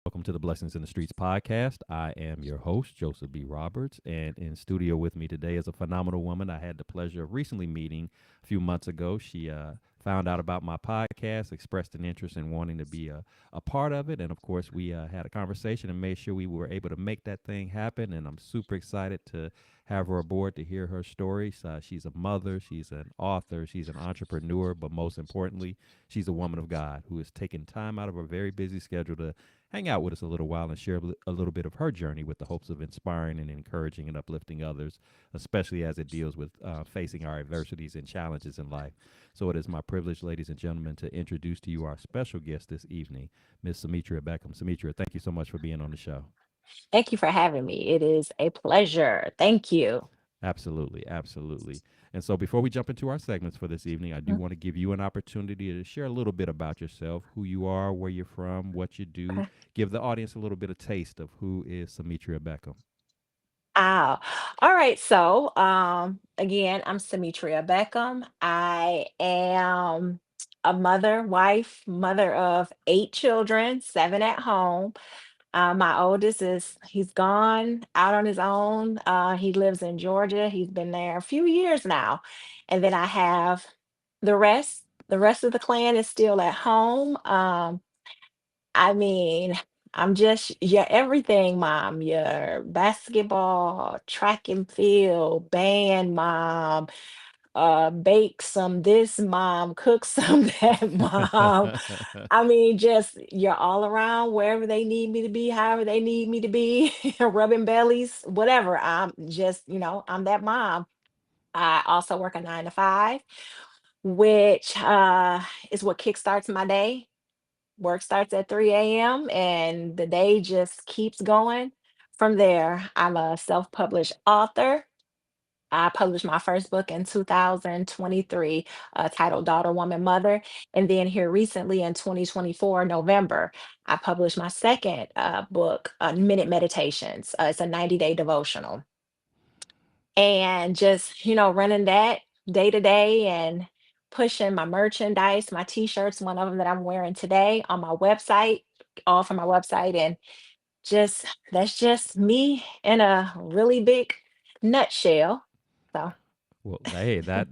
welcome to the Blessings in the Streets podcast. I am your host, Joseph B. Roberts, and in studio with me today is a phenomenal woman I had the pleasure of recently meeting a few months ago. She found out about my podcast, expressed an interest in wanting to be a part of it, and of course, we had a conversation and made sure we were able to make that thing happen. And I'm super excited to have her aboard to hear her story. She's a mother, she's an author, she's an entrepreneur, but most importantly, she's a woman of God who has taken time out of her very busy schedule to hang out with us a little while and share a little bit of her journey with the hopes of inspiring and encouraging and uplifting others, especially as it deals with facing our adversities and challenges in life. So it is my privilege, ladies and gentlemen, to introduce to you our special guest this evening, Miss Sametria Beckem. Sametria, thank you so much for being on the show. Thank you for having me. It is a pleasure. Thank you. Absolutely, absolutely. And so before we jump into our segments for this evening, I do Mm, want to give you an opportunity to share a little bit about yourself, who you are, where you're from, what you do. okay. Give the audience a little bit of taste of who is Sametria Beckham. Ah, all right. Again, I'm Sametria Beckham. I am a mother of 8 children, seven at home. My oldest he's gone out on his own. He lives in Georgia. He's been there a few years now. And then I have the rest of the clan is still at home. I mean, I'm just your everything mom, your basketball, track and field, band mom, bake some this mom, cook some that mom. I mean, just you're all around wherever they need me to be, however they need me to be, rubbing bellies, whatever. I'm just, I'm that mom. I also work a 9 to 5, which is what kickstarts my day. Work starts at 3 a.m. and the day just keeps going from there. I'm a self-published author. I published my first book in 2023, titled Daughter, Woman, Mother. And then here recently in 2024, November, I published my second book, Minute Meditations. It's a 90-day devotional. And just, running that day to day and pushing my merchandise, my t-shirts, one of them that I'm wearing today on my website, all from my website. And just that's just me in a really big nutshell. So Well, hey, that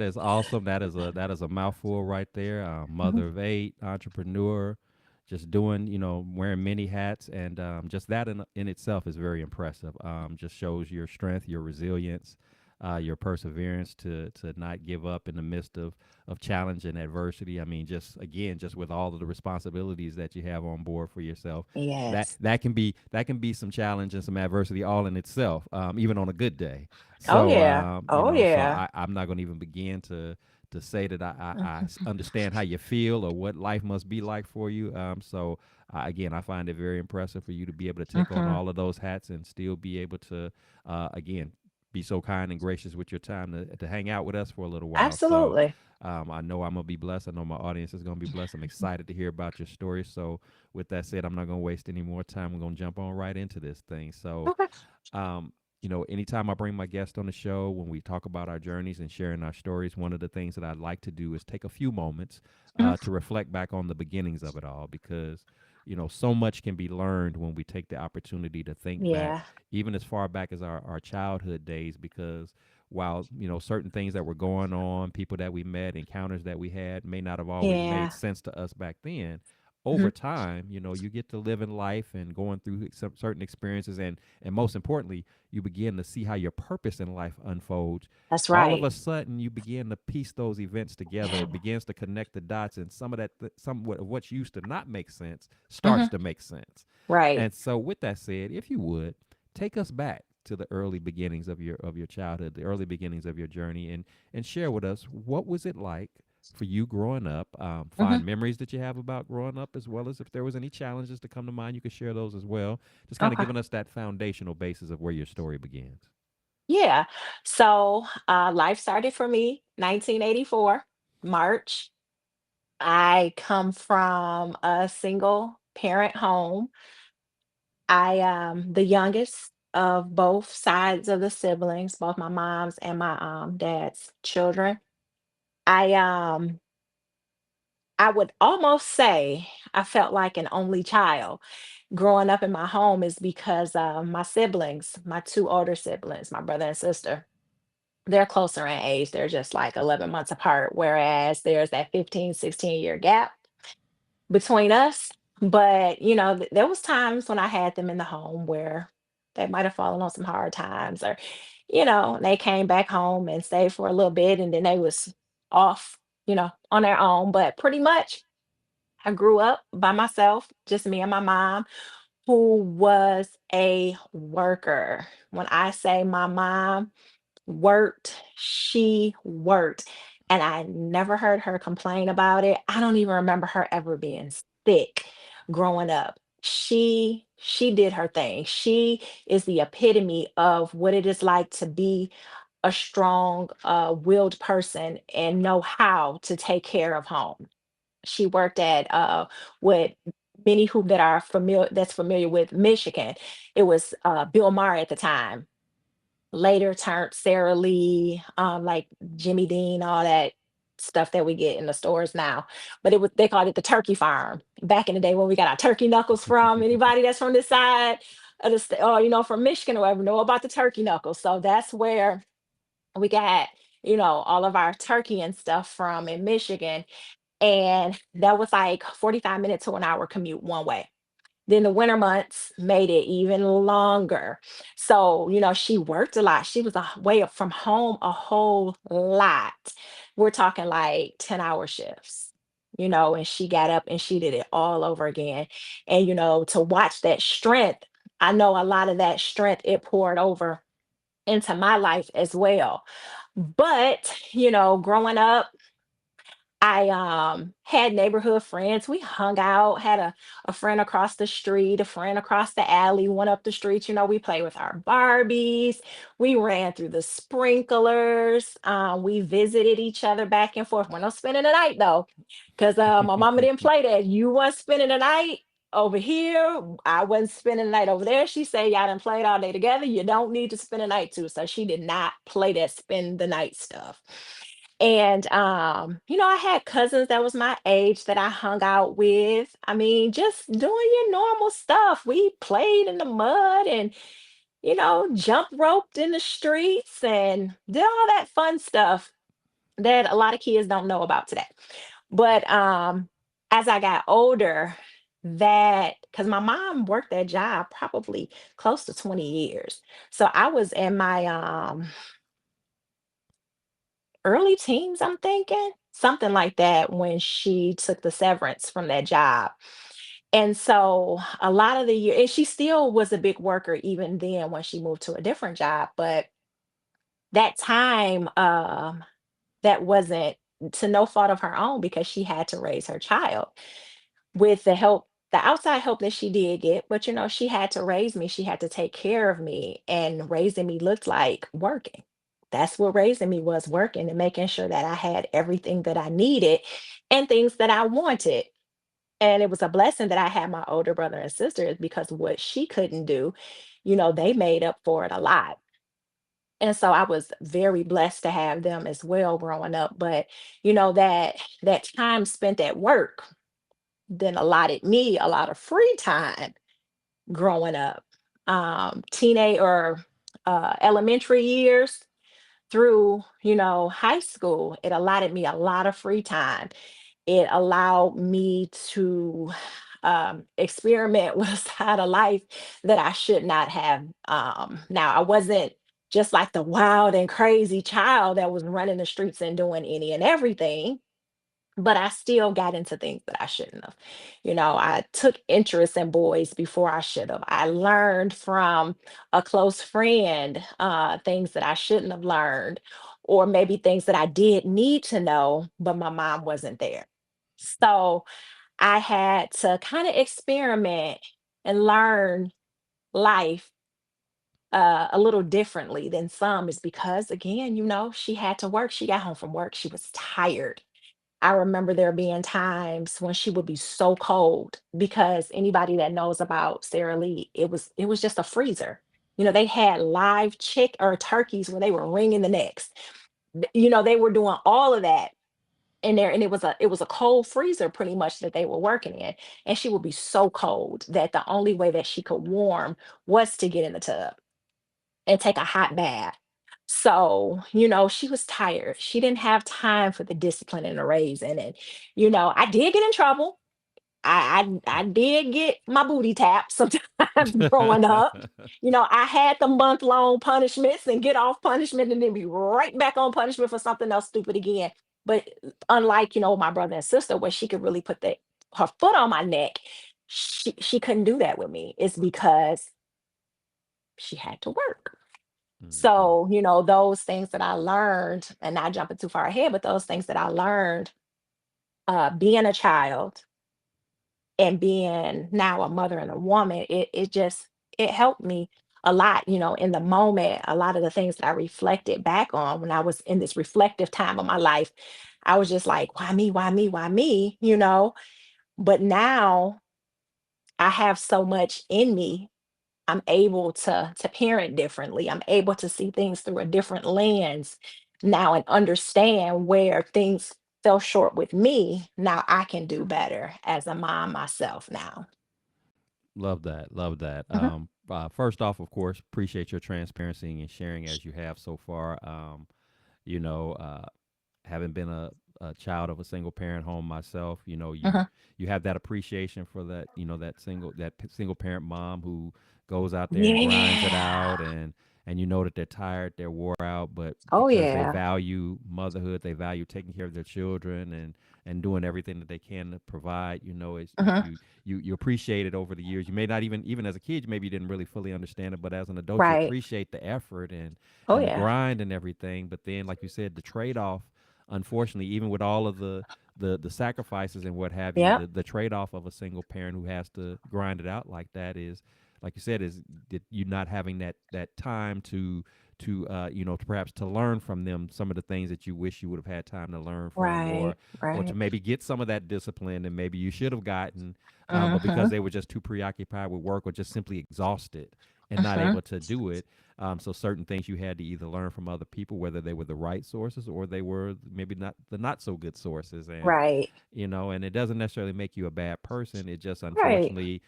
is awesome. That is a mouthful right there. mhm. Mother of eight, entrepreneur, just doing, wearing many hats, and just that in itself is very impressive. Just shows your strength, your resilience, your perseverance to not give up in the midst of challenge and adversity. I mean, just again, just with all of the responsibilities that you have on board for yourself, that Yes. that can be some challenge and some adversity all in itself, even on a good day. Oh So, yeah. Oh so yeah. I'm not going to even begin to say that I Mhm. understand how you feel or what life must be like for you. So again, I find it very impressive for you to be able to take on Mhm. all of those hats and still be able to, again, be so kind and gracious with your time to hang out with us for a little while. So Absolutely. I know I'm gonna be blessed. I know my audience is gonna be blessed. I'm excited to hear about your story. So with that said, I'm not gonna waste any more time. We're gonna jump on right into this thing. So Okay. um, anytime I bring my guest on the show, when we talk about our journeys and sharing our stories, one of the things that I'd like to do is take a few moments Mhm. to reflect back on the beginnings of it all, because so much can be learned when we take the opportunity to think back, Yeah. even as far back as our childhood days. Because while certain things that were going on, people that we met, encounters that we had, may not have always made Yeah. sense to us back then, Mhm. over time, you get to live in life and going through some certain experiences, and most importantly, you begin to see how your purpose in life unfolds. That's All of right. a sudden, you begin to piece those events together. Yeah. It begins to connect the dots, and some of that, some of what used to not make sense starts Mhm. to make sense. Right. And so, with that said, if you would take us back to the early beginnings of your childhood, the early beginnings of your journey, and share with us what was it like for you growing up. Mhm. Fond memories that you have about growing up, as well as if there was any challenges to come to mind, you could share those as well. Just kind of Okay. giving us that foundational basis of where your story begins. Yeah. So life started for me 1984, March. I come from a single parent home. I am the youngest of both sides of the siblings, both my mom's and my dad's children. I um I would almost say I felt like an only child growing up in my home is because my siblings, my two older siblings, my brother and sister, they're closer in age. They're just like 11 months apart, whereas there's that 15, 16-year gap between us. But, there was times when I had them in the home where they might have fallen on some hard times or, they came back home and stayed for a little bit and then they was off, on their own. But pretty much I grew up by myself, just me and my mom, who was a worker. When I say my mom worked, she worked. And I never heard her complain about it. I don't even remember her ever being sick growing up. She did her thing. She is the epitome of what it is like to be a strong willed person and know how to take care of home. She worked at what many who that are familiar with Michigan. It was Bill Maher at the time, later turned Sarah Lee, like Jimmy Dean, all that stuff that we get in the stores now. But they called it the turkey farm back in the day when we got our turkey knuckles from. Anybody that's from this side of the state, or from Michigan or whatever, know about the turkey knuckles. So that's where we got, all of our turkey and stuff from in Michigan. And that was like 45 minutes to an hour commute one way. Then the winter months made it even longer. So, she worked a lot. She was away from home a whole lot. We're talking like 10-hour shifts, and she got up and she did it all over again. And, to watch that strength, I know a lot of that strength it poured over into my life as well. But, growing up, I had neighborhood friends. We hung out, had a friend across the street, a friend across the alley, one up the street. We played with our Barbies. We ran through the sprinklers. We visited each other back and forth. We're not spending the night though, because my mama didn't play that. You was spending the night over here. I wasn't spending the night over there. She said y'all done played all day together. You don't need to spend the night too. So she did not play that spend the night stuff. And I had cousins that was my age that I hung out with. I mean, just doing your normal stuff. We played in the mud and, jump roped in the streets and did all that fun stuff that a lot of kids don't know about today. But as I got older, that because my mom worked that job probably close to 20 years. So I was in my early teens, I'm thinking, something like that, when she took the severance from that job. And so a lot of the year, and she still was a big worker even then when she moved to a different job. But that time, that wasn't to no fault of her own because she had to raise her child with the outside help that she did get. But she had to raise me, she had to take care of me, and raising me looked like working. That's what raising me was, working and making sure that I had everything that I needed and things that I wanted. And it was a blessing that I had my older brother and sisters because what she couldn't do, they made up for it a lot. And so I was very blessed to have them as well growing up. But that time spent at work then allotted me a lot of free time growing up. Teenage or elementary years through, high school, it allotted me a lot of free time. It allowed me to experiment with a side of life that I should not have. Now, I wasn't just like the wild and crazy child that was running the streets and doing any and everything, but I still got into things that I shouldn't have. I took interest in boys before I should have. I learned from a close friend things that I shouldn't have learned, or maybe things that I did need to know, but my mom wasn't there. So I had to kind of experiment and learn life a little differently than some, is because, again, she had to work. She got home from work, she was tired. I remember there being times when she would be so cold because anybody that knows about Sara Lee, it was just a freezer. They had live chick or turkeys where they were wringing the necks. They were doing all of that in there, and it was a cold freezer pretty much that they were working in, and she would be so cold that the only way that she could warm was to get in the tub and take a hot bath. So, she was tired. She didn't have time for the discipline and the raising. And, I did get in trouble. I did get my booty tapped sometimes growing up. I had the month-long punishments and get off punishment and then be right back on punishment for something else stupid again. But unlike, my brother and sister, where she could really put her foot on my neck, she couldn't do that with me. It's because she had to work. Hmm. So, those things that I learned, and not jumping too far ahead, but those things that I learned being a child and being now a mother and a woman, it helped me a lot, in the moment. A lot of the things that I reflected back on when I was in this reflective time of my life, I was just like, why me, why me, why me, But now I have so much in me. I'm able to parent differently. I'm able to see things through a different lens now and understand where things fell short with me. Now I can do better as a mom myself now. Love that. Love that. Mhm, First off, of course, appreciate your transparency and sharing as you have so far. You know, having been a child of a single parent home myself, mhm. you have that appreciation for that, single parent mom who goes out there and grinds it out, Yeah. and you know that they're tired, they're wore out, but Oh because they yeah. value motherhood, they value taking care of their children and doing everything that they can to provide. It's Mhm. you appreciate it over the years. You may not even as a kid, maybe you didn't really fully understand it, but as an adult, you Right. appreciate the effort Oh and the yeah. grind and everything. But then, like you said, the trade off, unfortunately, even with all of the sacrifices and what have you, Yep. the trade off of a single parent who has to grind it out like that is, like you said, is that you not having that time to perhaps to learn from them some of the things that you wish you would have had time to learn from, Right. or to Right. maybe get some of that discipline and maybe you should have gotten, but because Mhm. they were just too preoccupied with work or just simply exhausted and not Mhm. able to do it. So certain things you had to either learn from other people, whether they were the right sources or they were maybe not the not so good sources, Right. and it doesn't necessarily make you a bad person. It just Right. unfortunately,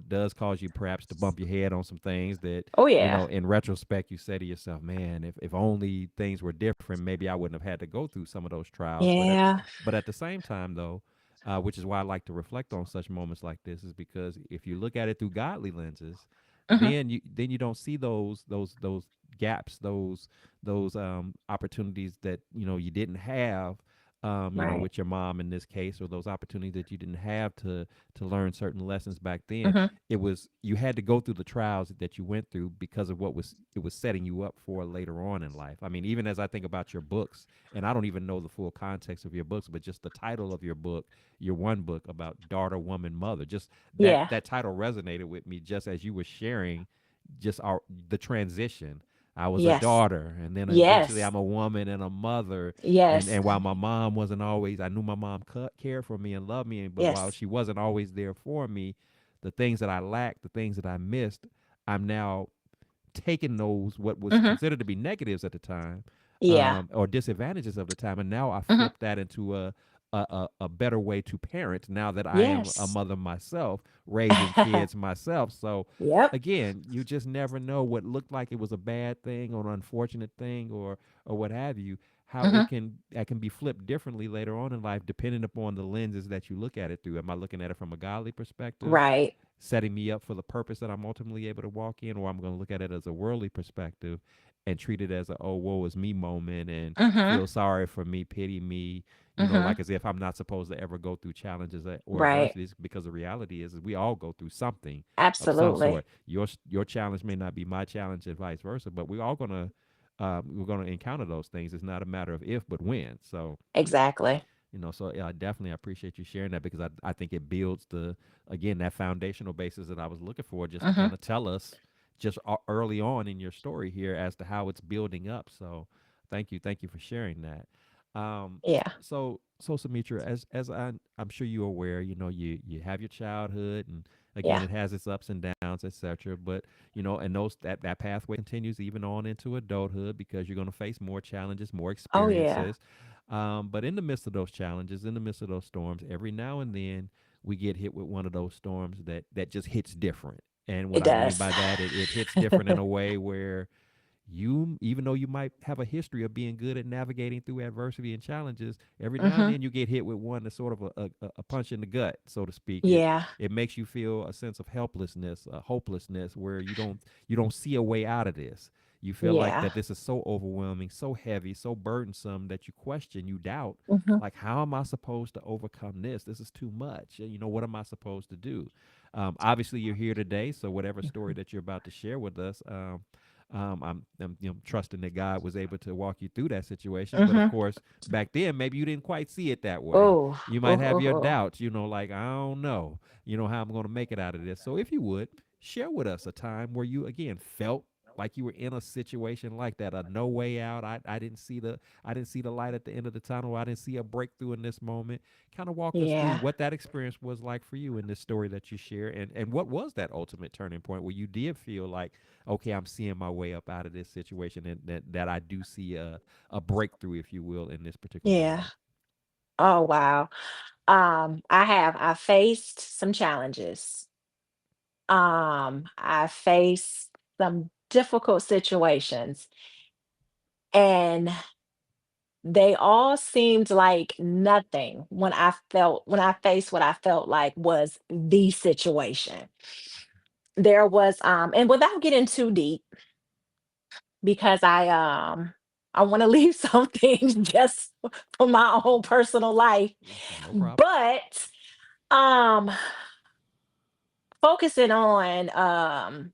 does cause you perhaps to bump your head on some things that, Oh yeah. in retrospect, you say to yourself, man, if only things were different, maybe I wouldn't have had to go through some of those trials. Yeah. But at the same time, though, which is why I like to reflect on such moments like this, is because if you look at it through godly lenses, Mhm. then you don't see those gaps, those opportunities that you didn't have, Right. with your mom in this case, or those opportunities that you didn't have to learn certain lessons back then. Mhm. It was you had to go through the trials that you went through because of what was it was setting you up for later on in life. I mean, even as I think about your books, and I don't even know the full context of your books, but just the title of your book, your one book about daughter, woman, mother, just that Yeah. that title resonated with me just as you were sharing just the transition. I was a Yes. daughter, and then eventually Yes. I'm a woman and a mother. And Yes. and while my mom wasn't always, I knew my mom cared for me and loved me. But while Yes. she wasn't always there for me, the things that I lacked, the things that I missed, I'm now taken those what was Mhm. considered to be negatives at the time, Yeah. or disadvantages of the time, and now I Mhm. flip that into a better way to parent now that I am a Yes. mother myself, raising kids myself. So Yep. again, you just never know what looked like it was a bad thing or an unfortunate thing or what have you, how Mhm. it can be flipped differently later on in life depending upon the lenses that you look at it through. Am I looking at it from a godly perspective, Right. setting me up for the purpose that I'm ultimately able to walk in, or I'm going to look at it as a worldly perspective and treat it as a oh woe is me moment and Mhm. feel sorry for me, pity me, Mhm. like as if I'm not supposed to ever go through challenges or Right. adversities, because the reality is we all go through something of some Absolutely. sort. Your challenge may not be my challenge and vice versa, but we're gonna encounter those things. It's not a matter of if but when. So Exactly. so yeah, I definitely appreciate you sharing that because I think it builds again that foundational basis that I was looking for, just to Mhm. kind of tell us just early on in your story here as to how it's building up. So thank you for sharing that. Um, Yeah. so Samitra, as I'm sure you're aware, you have your childhood, and again Yeah. it has its ups and downs, etc. But and that pathway continues even on into adulthood because you're going to face more challenges, more Oh yeah. experiences. But in the midst of those challenges, in the midst of those storms, every now and then we get hit with one of those storms that just hits different. And what It I mean does. by that, it hits different in a way where you, even though you might have a history of being good at navigating through adversity and challenges, every now and Hmm. then you get hit with one that's sort of a punch in the gut, so to speak. it Yeah. it makes you feel a sense of helplessness, hopelessness, where you don't see a way out of this. You feel like Yeah. that this is so overwhelming, so heavy, so burdensome that you question, you doubt, Hmm. like, how am I supposed to overcome this? This is too much. What am I supposed to do? Obviously you're here today, so whatever story that you're about to share with us, I'm trusting that God was able to walk you through that situation. But of Hmm. course, back then, maybe you didn't quite see it that way. Oh, You oh, might have oh, your oh. doubts, like, I don't know, how I'm going to make it out of this. So if you would share with us a time where you, again, felt like you were in a situation like that, a no way out. I didn't see the light at the end of the tunnel. I didn't see a breakthrough in this moment. Kind of walk us through Yeah. what that experience was like for you in this story that you share, and what was that ultimate turning point where you did feel like, okay, I'm seeing my way up out of this situation, and that I do see a breakthrough, if you will, in this particular Yeah. moment. Oh, wow. I faced some challenges. I faced some difficult situations, and they all seemed like nothing when I faced what I felt like was the situation. There was and without getting too deep, because I want to leave some things just for my own personal life. No problem. But um focusing on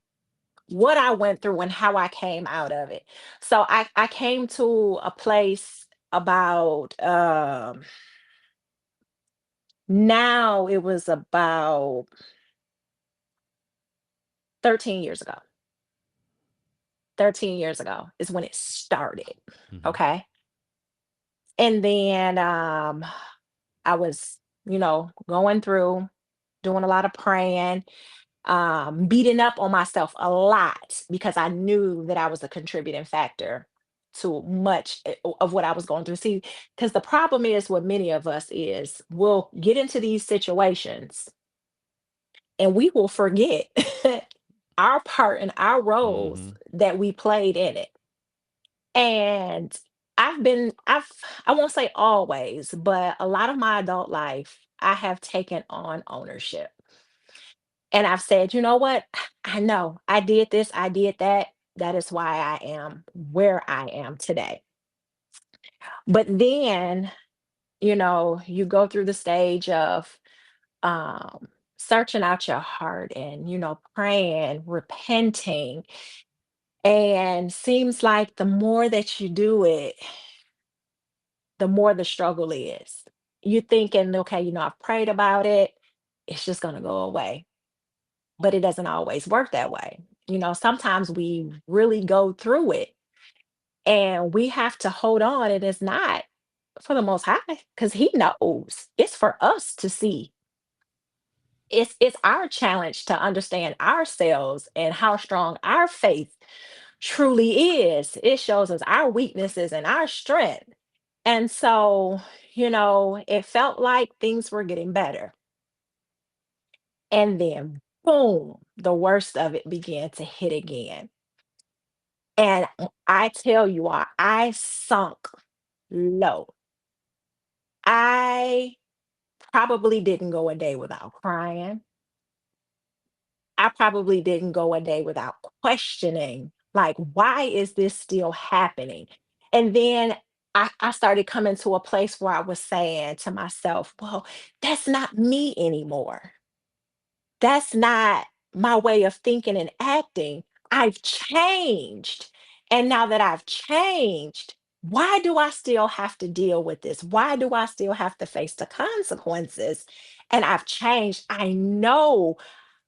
what I went through and how I came out of it. So I came to a place about now it was about 13 years ago. 13 years ago is when it started. Hmm. Okay. And then I was, going through, doing a lot of praying, beating up on myself a lot because I knew that I was a contributing factor to much of what I was going through. See, because the problem is with many of us is we'll get into these situations and we will forget our part and our roles Hmm. that we played in it. And I won't say always, but a lot of my adult life, I have taken on ownership. And I've said, you know what? I know I did this, I did that. That is why I am where I am today. But then, you go through the stage of um, searching out your heart and, praying, repenting. And seems like the more that you do it, the more the struggle is. You're thinking, okay, I've prayed about it, it's just going to go away. But it doesn't always work that way. Sometimes we really go through it and we have to hold on. And it's not for the most high because he knows it's for us to see. It's our challenge to understand ourselves and how strong our faith truly is. It shows us our weaknesses and our strength. And so, it felt like things were getting better. And then, boom, the worst of it began to hit again. And I tell you all, I sunk low. I probably didn't go a day without crying. I probably didn't go a day without questioning, like, why is this still happening? And then I started coming to a place where I was saying to myself, well, that's not me anymore. That's not my way of thinking and acting. I've changed. And now that I've changed, why do I still have to deal with this? Why do I still have to face the consequences? And I've changed. I know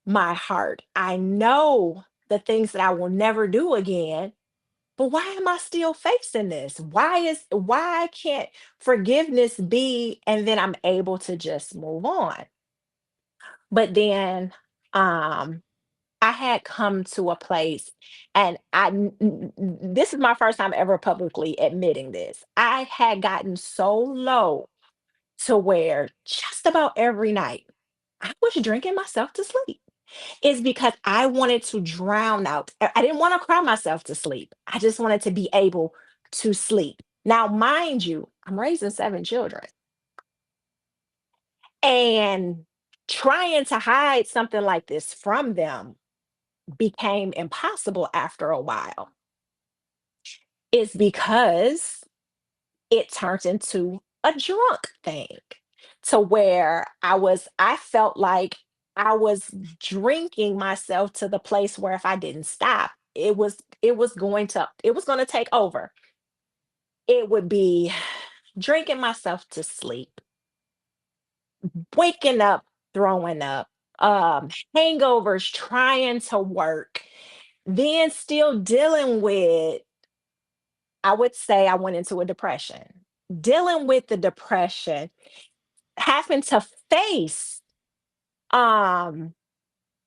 my heart. I know the things that I will never do again. But why am I still facing this? Why can't forgiveness be and then I'm able to just move on? But then um I had come to a place, and this is my first time ever publicly admitting this. I had gotten so low to where just about every night I was drinking myself to sleep. Is because I wanted to drown out. I didn't want to cry myself to sleep. I just wanted to be able to sleep. Now, mind you, I'm raising 7 children, and trying to hide something like this from them became impossible after a while. Is because it turned into a drunk thing, to where I felt like I was drinking myself to the place where if I didn't stop, it was going to take over. It would be drinking myself to sleep, waking up, throwing up, hangovers, trying to work, then still dealing with, I would say I went into a depression. Dealing with the depression, having to face um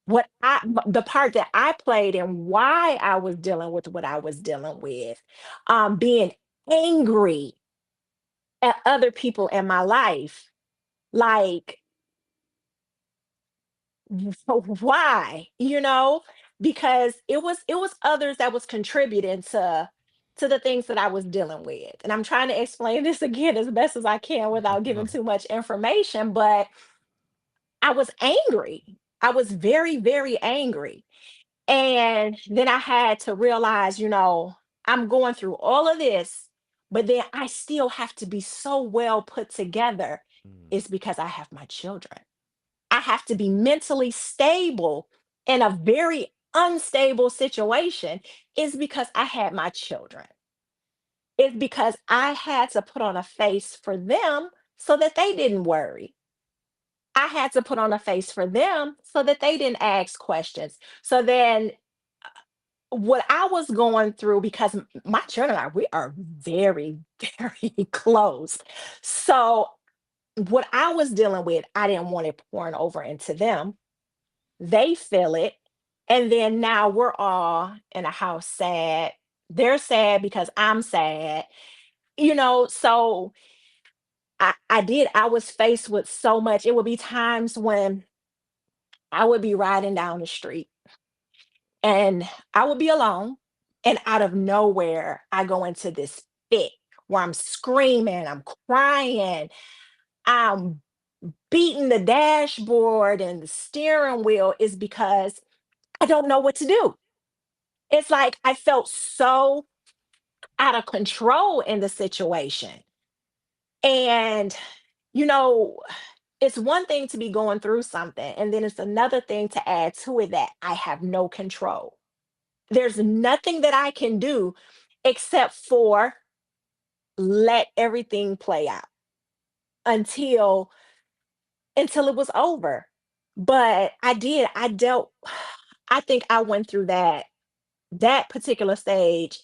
the part that I played and why I was dealing with what I was dealing with, being angry at other people in my life. Like, why? Because it was others that was contributing to the things that I was dealing with. And I'm trying to explain this again as best as I can without giving No. too much information, but I was angry. I was very, very angry. And then I had to realize, I'm going through all of this, but then I still have to be so well put together. Mm, It's because I have my children. I have to be mentally stable in a very unstable situation. Is because I had my children. It's because I had to put on a face for them so that they didn't worry. I had to put on a face for them so that they didn't ask questions. So then what I was going through, because my children and I, we are very, very close. So what I was dealing with, I didn't want it pouring over into them. They feel it. And then now we're all in a house sad. They're sad because I'm sad. So I was faced with so much. It would be times when I would be riding down the street and I would be alone. And out of nowhere, I go into this fit where I'm screaming, I'm crying, I'm beating the dashboard and the steering wheel, is because I don't know what to do. It's like I felt so out of control in the situation. And, you know, it's one thing to be going through something, and then it's another thing to add to it that I have no control. There's nothing that I can do except for let everything play out until it was over. But I dealt I think I went through that particular stage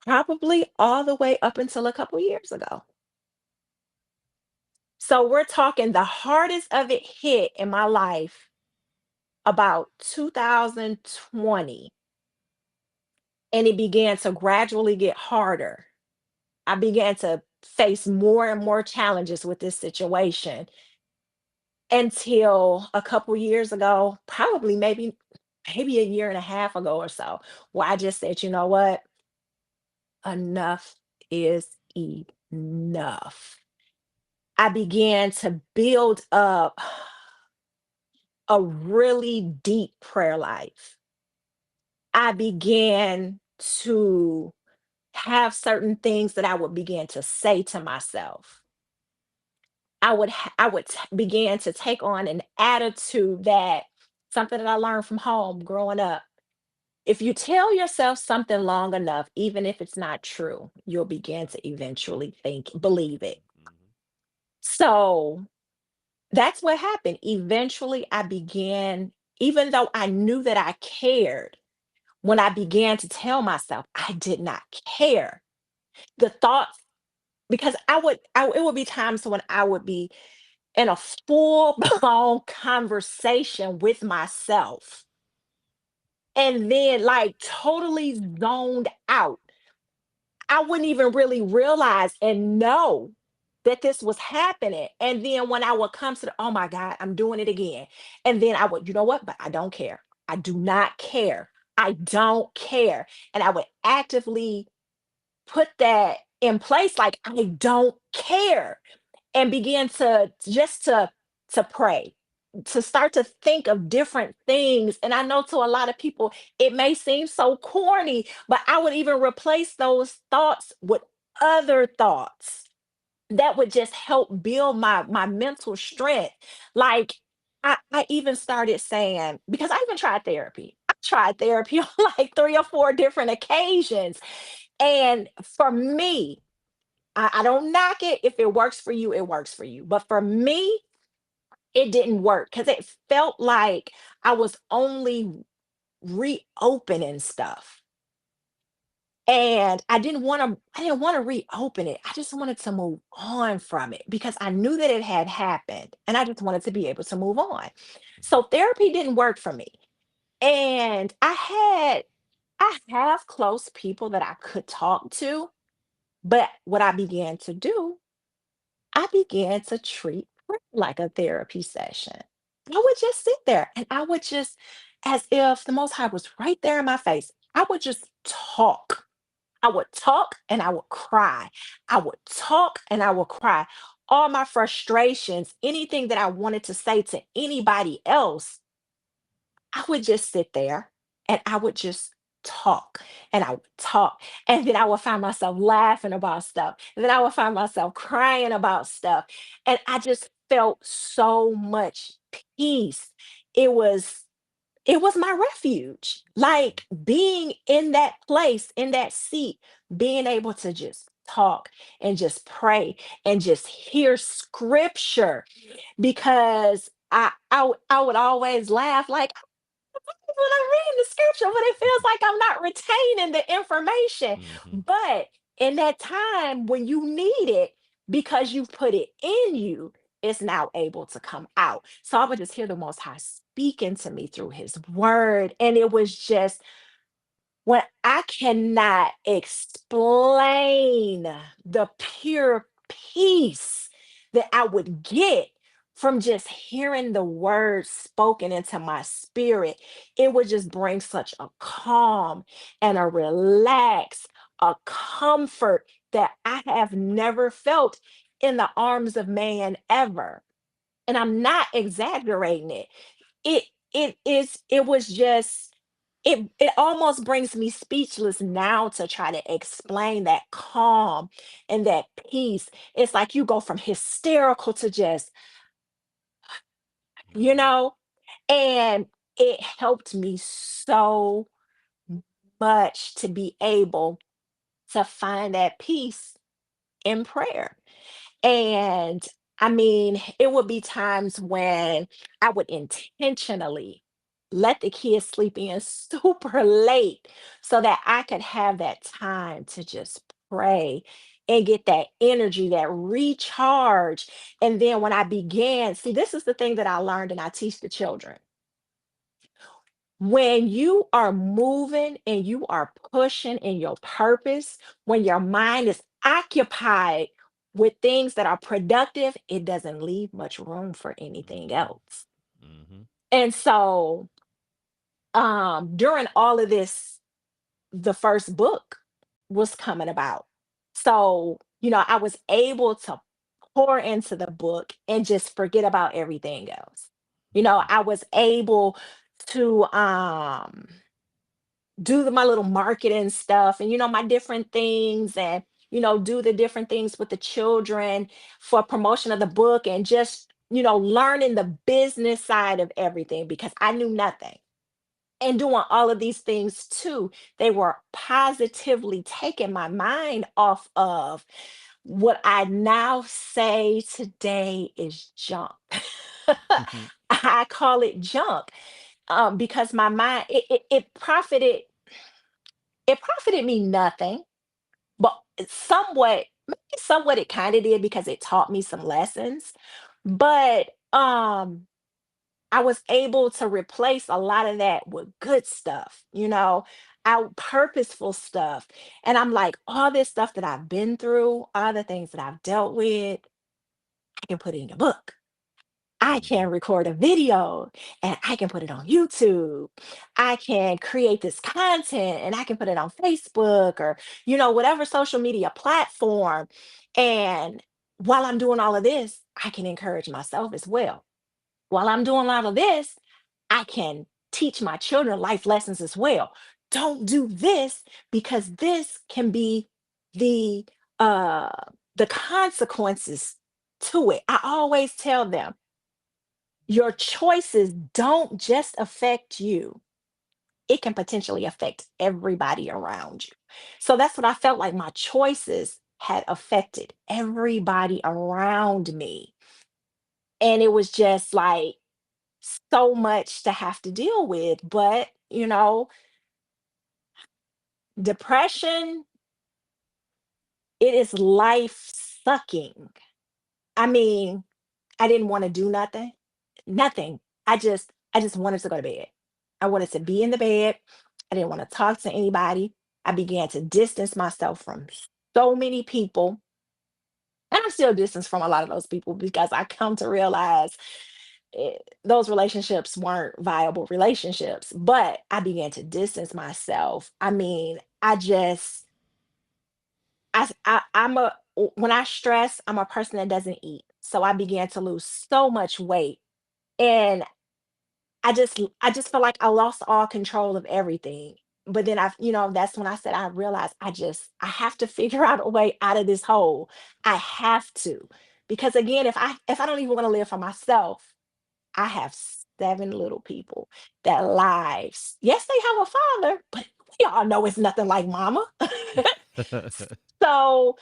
probably all the way up until a couple years ago. So we're talking the hardest of it hit in my life about 2020, and it began to gradually get harder. I began to face more and more challenges with this situation until a couple years ago, probably maybe a year and a half ago or so, where I just said, you know what? Enough is enough. I began to build up a really deep prayer life. I began to have certain things that I would begin to say to myself. Began to take on an attitude that, something that I learned from home growing up. If you tell yourself something long enough, even if it's not true, you'll begin to eventually believe it. mhm, So that's what happened. Eventually, I began, even though I knew that I cared, when I began to tell myself I did not care, the thoughts, because it would be times when I would be in a full blown conversation with myself. and then like totally zoned out. I wouldn't even really realize and know that this was happening. And then when I would come to the, oh my God, I'm doing it again. And then I would, you know what? But I don't care. I do not care. I don't care. And I would actively put that in place like I don't care, and begin to just to pray, to start to think of different things. And I know to a lot of people it may seem so corny, but I would even replace those thoughts with other thoughts that would just help build my mental strength. Like I even started saying, because I even tried therapy. I tried therapy on like 3 or 4 different occasions. And for me, I don't knock it. If it works for you, it works for you. But for me, it didn't work because it felt like I was only reopening stuff. And I didn't want to reopen it. I just wanted to move on from it because I knew that it had happened and I just wanted to be able to move on. So therapy didn't work for me. And I have close people that I could talk to, but what I began to do, I began to treat prayer like a therapy session. I would just sit there and I would just, as if the Most High was right there in my face, I would just talk. I would talk and I would cry. I would talk and I would cry. All my frustrations, anything that I wanted to say to anybody else, I would just sit there and I would just talk and I would talk. And then I would find myself laughing about stuff. And then I would find myself crying about stuff. And I just felt so much peace. It was it was my refuge. Like being in that place, in that seat, being able to just talk and just pray and just hear scripture, because I would always laugh like when I'm reading the scripture, but it feels like I'm not retaining the information. Mm-hmm. But in that time when you need it, because you put it in you, it's now able to come out. So I would just hear the Most High speaking to me through His Word. And it was just, when I cannot explain the pure peace that I would get from just hearing the words spoken into my spirit, it would just bring such a calm and a relax, a comfort that I have never felt in the arms of man ever. And I'm not exaggerating it. It it was just, it almost brings me speechless now to try to explain that calm and that peace. It's like you go from hysterical to just, you Mm-hmm. know, and it helped me so much to be able to find that peace in prayer. And I mean, it would be times when I would intentionally let the kids sleep in super late so that I could have that time to just pray and get that energy, that recharge. And then when I began, see, this is the thing that I learned and I teach the children. When you are moving and you are pushing in your purpose, when your mind is occupied with things that are productive, it doesn't leave much room for anything Mm-hmm. else. Mm-hmm. And so, during all of this, the first book was coming about. So, I was able to pour into the book and just forget about everything else. I was able to do my little marketing stuff and my different things, and do the different things with the children for promotion of the book, and just learning the business side of everything because I knew nothing. And doing all of these things too, they were positively taking my mind off of what I now say today is junk. Mm-hmm. I call it junk, because my mind, it profited me nothing, but somewhat it kind of did because it taught me some lessons. But I was able to replace a lot of that with good stuff, out purposeful stuff. And I'm like, all this stuff that I've been through, all the things that I've dealt with, I can put it in a book. I Hmm. can record a video and I can put it on YouTube. I can create this content and I can put it on Facebook or, whatever social media platform. And while I'm doing all of this, I can encourage myself as well. While I'm doing all of this, I can teach my children life lessons as well. Don't do this because this can be the uh the consequences to it. I always tell them your choices don't just affect you, it can potentially affect everybody around you. So that's what I felt like my choices had affected everybody around me. And it was just like so much to have to deal with. But, depression, it is life sucking. I mean, I didn't want to do nothing. Nothing. I just wanted to go to bed. I wanted to be in the bed. I didn't want to talk to anybody. I began to distance myself from so many people. And I'm still distanced from a lot of those people because I come to realize those relationships weren't viable relationships. But I began to distance myself. I mean, I'm when I stress, I'm a person that doesn't eat. So I began to lose so much weight. And I just feel like I lost all control of everything. But then that's when I said I realized I have to figure out a way out of this hole. I have to. Because again, if I don't even want to live for myself, I have seven little people that lives. Yes, they have a father, but we all know it's nothing like mama. So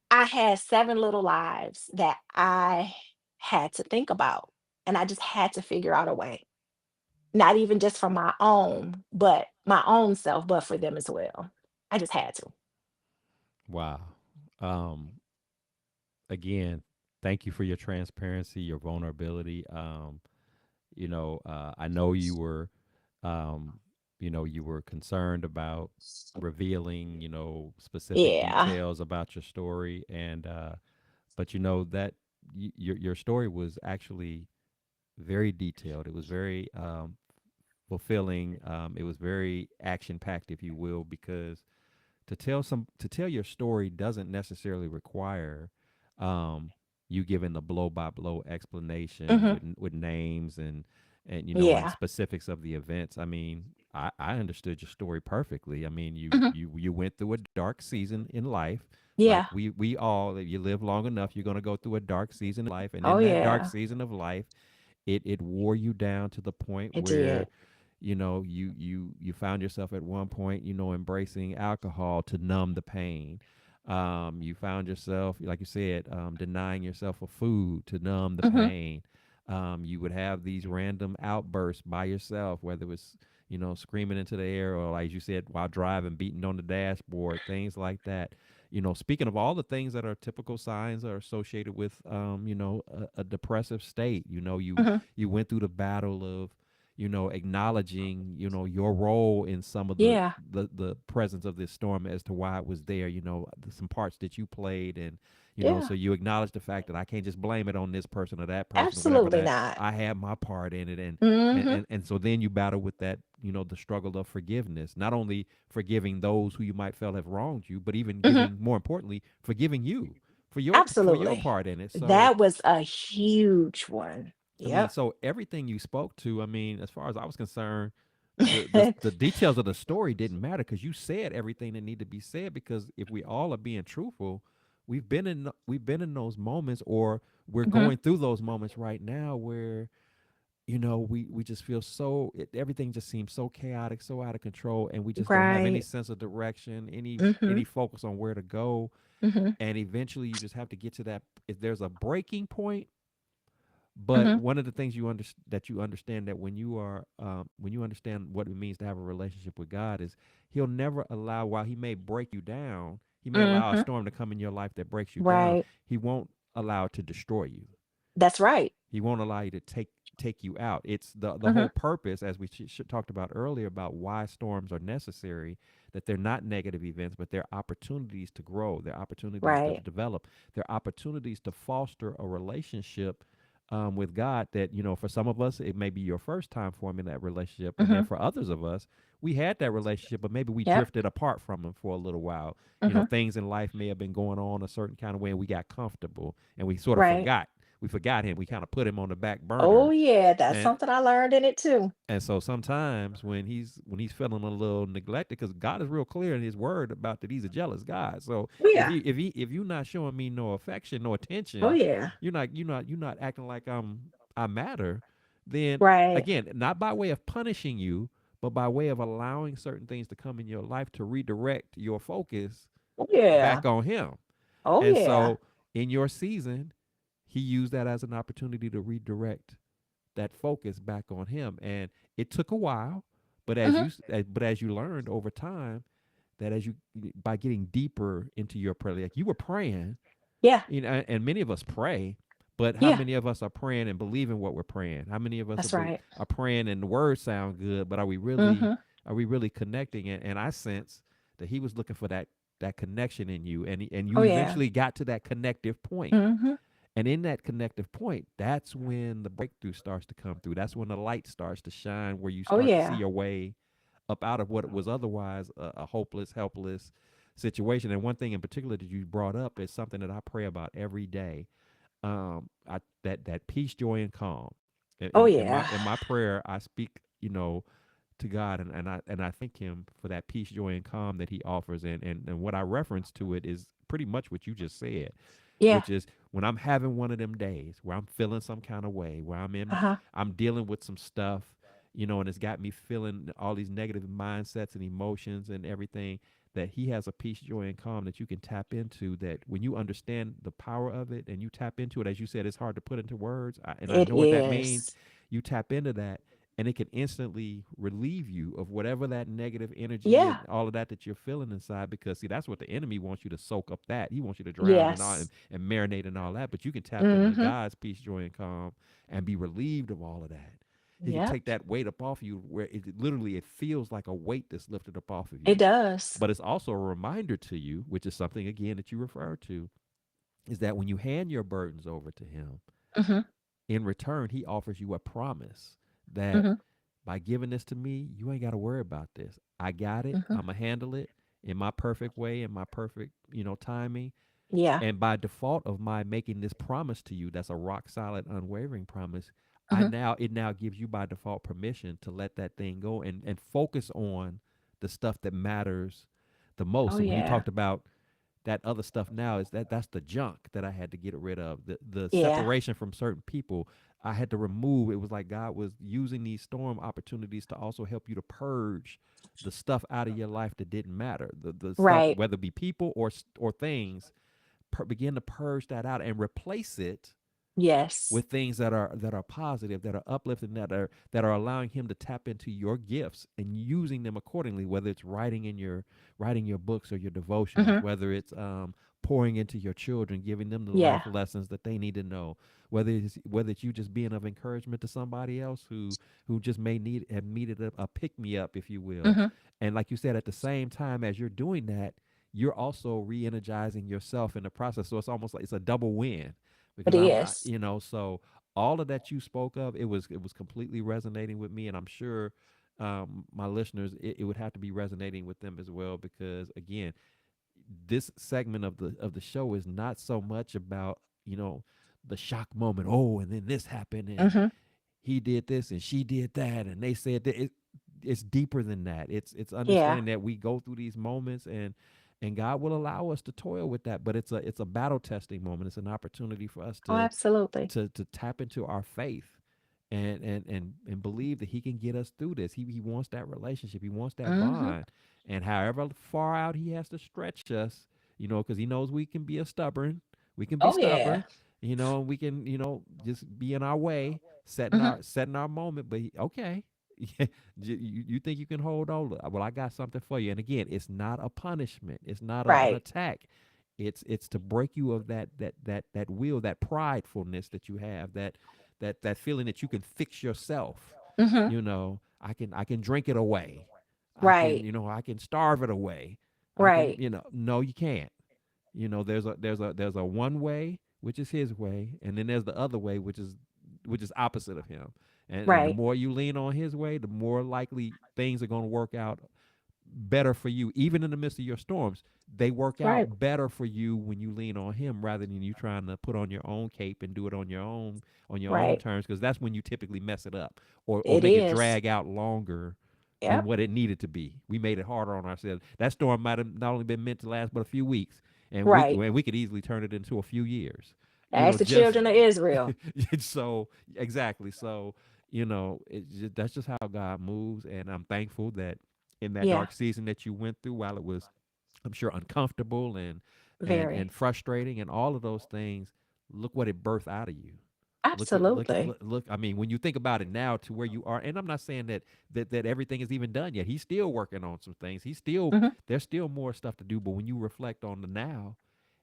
I had seven little lives that I had to think about. And I just had to figure out a way. Not even just for my own, but my own self, but for them as well. I just had to. Wow. Um, Again, thank you for your transparency, your vulnerability. I know you were, um, you were concerned about revealing, specific Yeah. details about your story, and but that your story was actually very detailed. It was very fulfilling. It was very action packed, if you will, because to tell your story doesn't necessarily require um, you giving the blow by blow explanation Hmm. with names and and Yeah. specifics of the events. I mean, I understood your story perfectly. I mean, Hmm. you went through a dark season in life. Like Yeah. we all, if you live long enough, you're gonna go through a dark season in life, and Oh, in that dark yeah. season of life, it wore you down to the point It where did. you found yourself at one point embracing alcohol to numb the pain. You found yourself, like you said, denying yourself of food to numb the Hmm. pain. You would have these random outbursts by yourself, whether it was screaming into the air, or like you said, while driving, beating on the dashboard, things like that. Speaking of all the things that are typical signs are associated with a depressive state. Hmm. You went through the battle of acknowledging, your role in some of Yeah. the presence of this storm as to why it was there, some parts that you played, and Yeah. so you acknowledge the fact that I can't just blame it on this person or that person or whatever, Absolutely that not. I had my part in it, and Hmm. so then you battle with that, the struggle of forgiveness, not only forgiving those who you might feel have wronged you, but even Hmm. giving, more importantly, forgiving you for your Absolutely. part in it. So That was a huge one. I mean, Yep. so everything you spoke to, I mean, as far as I was concerned, the details of the story didn't matter because you said everything that needed to be said. Because if we all are being truthful, we've been in those moments, or we're Hmm. going through those moments right now where we just feel everything just seems so chaotic, so out of control, and we just don't have any Right. sense of direction, Hmm. any focus on where to go, Hmm. and eventually you just have to get to that. If there's a breaking point, but Hmm. one of the things that you understand, that when you understand what it means to have a relationship with God, is He'll never allow, while He may break you down, He may allow a Hmm. storm to come in your life that breaks you down. Right. He won't allow it to destroy you. That's right. He won't allow you to take you out. It's the Mhm. whole purpose, as we talked about earlier, about why storms are necessary. That they're not negative events, but they're opportunities to grow. They're opportunities to Right. develop. They're opportunities to foster a relationship with God. That for some of us, it may be your first time forming that relationship, and then Mhm. for others of us, we had that relationship, but maybe we Yep. drifted apart from Him for a little while. Mhm. Things in life may have been going on a certain kind of way, and we got comfortable, and we sort of Right. forgot we forgot him. We kind of put him on the back Oh burner, yeah, that's and something I learned in it too. so sometimes when he's feeling a little neglected, because God is real clear in His Word about that He's a jealous God. So Oh if yeah. if you're not showing me no affection, no Oh attention, yeah. you're not acting like I matter, then Right. again, not by way of punishing you, but by way of allowing certain things to come in your life to redirect your focus Oh yeah. back on Him. Oh And yeah. so in your season, He used that as an opportunity to redirect that focus back on Him. And it took a while, but Mhm. as you learned over time, that as you by getting deeper into your prayer, like you were praying, Yeah. and many of us pray, but how Yeah. many of us are praying and believing what we're praying? How many of us That's right. are praying and the words sound good, but Mhm. are we really connecting? And I sense that He was looking for that connection in you, and Oh you yeah. eventually got to that connective point. Mhm. And in that connective point, that's when the breakthrough starts to come through. That's when the light starts to shine, where you Oh start to see yeah. your way up out of what was otherwise a hopeless, helpless situation. And one thing in particular that you brought up is something that I pray about every day. That peace, joy, and calm. Oh In yeah. my prayer, I speak, to God, and I thank Him for that peace, joy, and calm that He offers. And what I reference to it is pretty much what you just said, Yeah. which is when I'm having one of them days where I'm feeling some kind of way, where Uh-huh. I'm dealing with some stuff, and it's got me feeling all these negative mindsets and emotions and everything, that He has a peace, joy, and calm that you can tap into, that when you understand the power of it and you tap into it, as you said, it's hard to put into words. And I It know what that means. is. You tap into that, and it can instantly relieve you of whatever that negative energy Yeah. and all of that you're feeling inside. Because see, that's what the enemy wants you to soak up. That he wants you to drown and all Yes. and marinate and all that. But you can tap into Mhm. God's peace, joy, and calm, and be relieved of all of that. He can Yep. take that weight up off you, where it feels like a weight that's lifted up off of It you. does. But it's also a reminder to you, which is something again that you refer to, is that when you hand your burdens over to Him, Mhm. in return, He offers you a promise that Mhm. by giving this to me, you ain't got to worry about this. I got it. Mhm. I'm going to handle it in my perfect way, in my perfect, timing. Yeah. And by default of my making this promise to you, that's a rock solid, unwavering promise. Mhm. It now gives you by default permission to let that thing go and focus on the stuff that matters the most. Oh So when you yeah. talked about that other stuff now, is that's the junk that I had to get rid of. The Yeah. separation from certain people I had to remove. It was like God was using these storm opportunities to also help you to purge the stuff out of your life that didn't matter. The stuff, Right. whether it be people or things, begin to purge that out and replace it Yes. with things that are positive, that are uplifting, that are allowing Him to tap into your gifts and using them accordingly. Whether it's writing your books or your devotionals, Mhm. whether it's pouring into your children, giving them the Yeah. life lessons that they need to know, whether it's you just being of encouragement to somebody else who just may have needed a pick me up, if you will. Mhm. And like you said, at the same time as you're doing that, you're also re-energizing yourself in the process. So it's almost like it's a double win, It because is. so all of that you spoke of, it was completely resonating with me, and I'm sure my listeners, it would have to be resonating with them as well, because again, this segment of the show is not so much about the shock moment. Oh, and then this happened, and Mhm. he did this and she did that and they said that. It's deeper than that. It's Yeah. understanding that we go through these moments, and God will allow us to toil with that, but it's a battle testing moment. It's an opportunity for us Oh, absolutely. to tap into our faith, and believe that He can get us through this. He wants that relationship. He wants that Mhm. bond. And however far out He has to stretch us, because He knows we can be Oh yeah. stubborn, and we can, just be in our way, Mhm. setting our moment. But okay, you think you can hold on? Well, I got something for you. And again, it's not a punishment. It's not an Right. attack. It's to break you of that will, that pridefulness that you have, that feeling that you can fix yourself. Hmm. I can drink it away. I can, Right. I can starve it away. I can, Right. no, you can't. There's a one way, which is his way, and then there's the other way, which is opposite of him. And the Right. more you lean on his way, the more likely things are going to work out better for you. Even in the midst of your storms, they work Right. out better for you when you lean on him rather than you trying to put on your own cape and do it on your own Right. terms, because that's when you typically mess it up, or It make it is. drag out longer than Yep. what it needed to be. We made it harder on ourselves. That storm might have not only been meant to last but a few weeks, and we Right. and we could easily turn it into a few years. Ask the Just children of Israel. so exactly. So that's just how God moves, and I'm thankful that in that Yeah. dark season that you went through, while it was, I'm sure, uncomfortable and Very. frustrating and all of those things, look what it birthed out of you. Absolutely. Look. I mean, when you think about it now to where you are, and I'm not saying that everything is even done yet. He's still working on some things. Hmm. There's still more stuff to do. But when you reflect on the now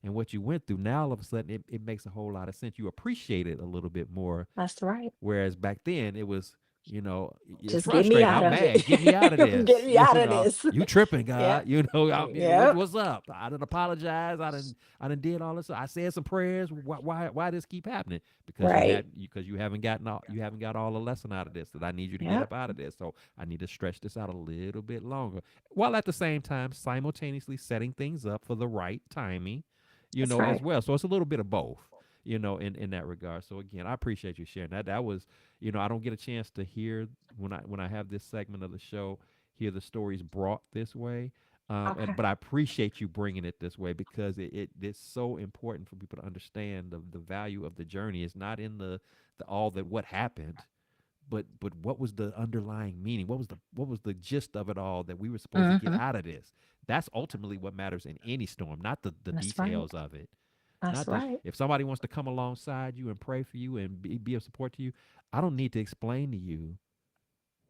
and what you went through, now all of a sudden it makes a whole lot of sense. You appreciate it a little bit more. That's right. Whereas back then it was, it's Just get me frustrating. out I'm of mad. Get me out of it. Get this. me out of this. You tripping, Yep. God. Yep. What's up? I didn't apologize. I done did all this. I said some prayers. Why this keep happening? Because Right. you haven't got all the lesson out of this that I need you to get Yep. up out of this. So I need to stretch this out a little bit longer, while at the same time simultaneously setting things up for the right timing, That's as right. well. So it's a little bit of both, in that regard. So again, I appreciate you sharing that. That was, I don't get a chance to hear, when I have this segment of the show, hear the stories brought this way. Okay. But I appreciate you bringing it this way, because it's so important for people to understand the value of the journey. It's not in the all that what happened, but what was the underlying meaning? What was the gist of it all that we were supposed to get Hmm. out of this? That's ultimately what matters in any storm, not the That's right. details of it. That's Not the right. If somebody wants to come alongside you and pray for you and be of support to you, I don't need to explain to you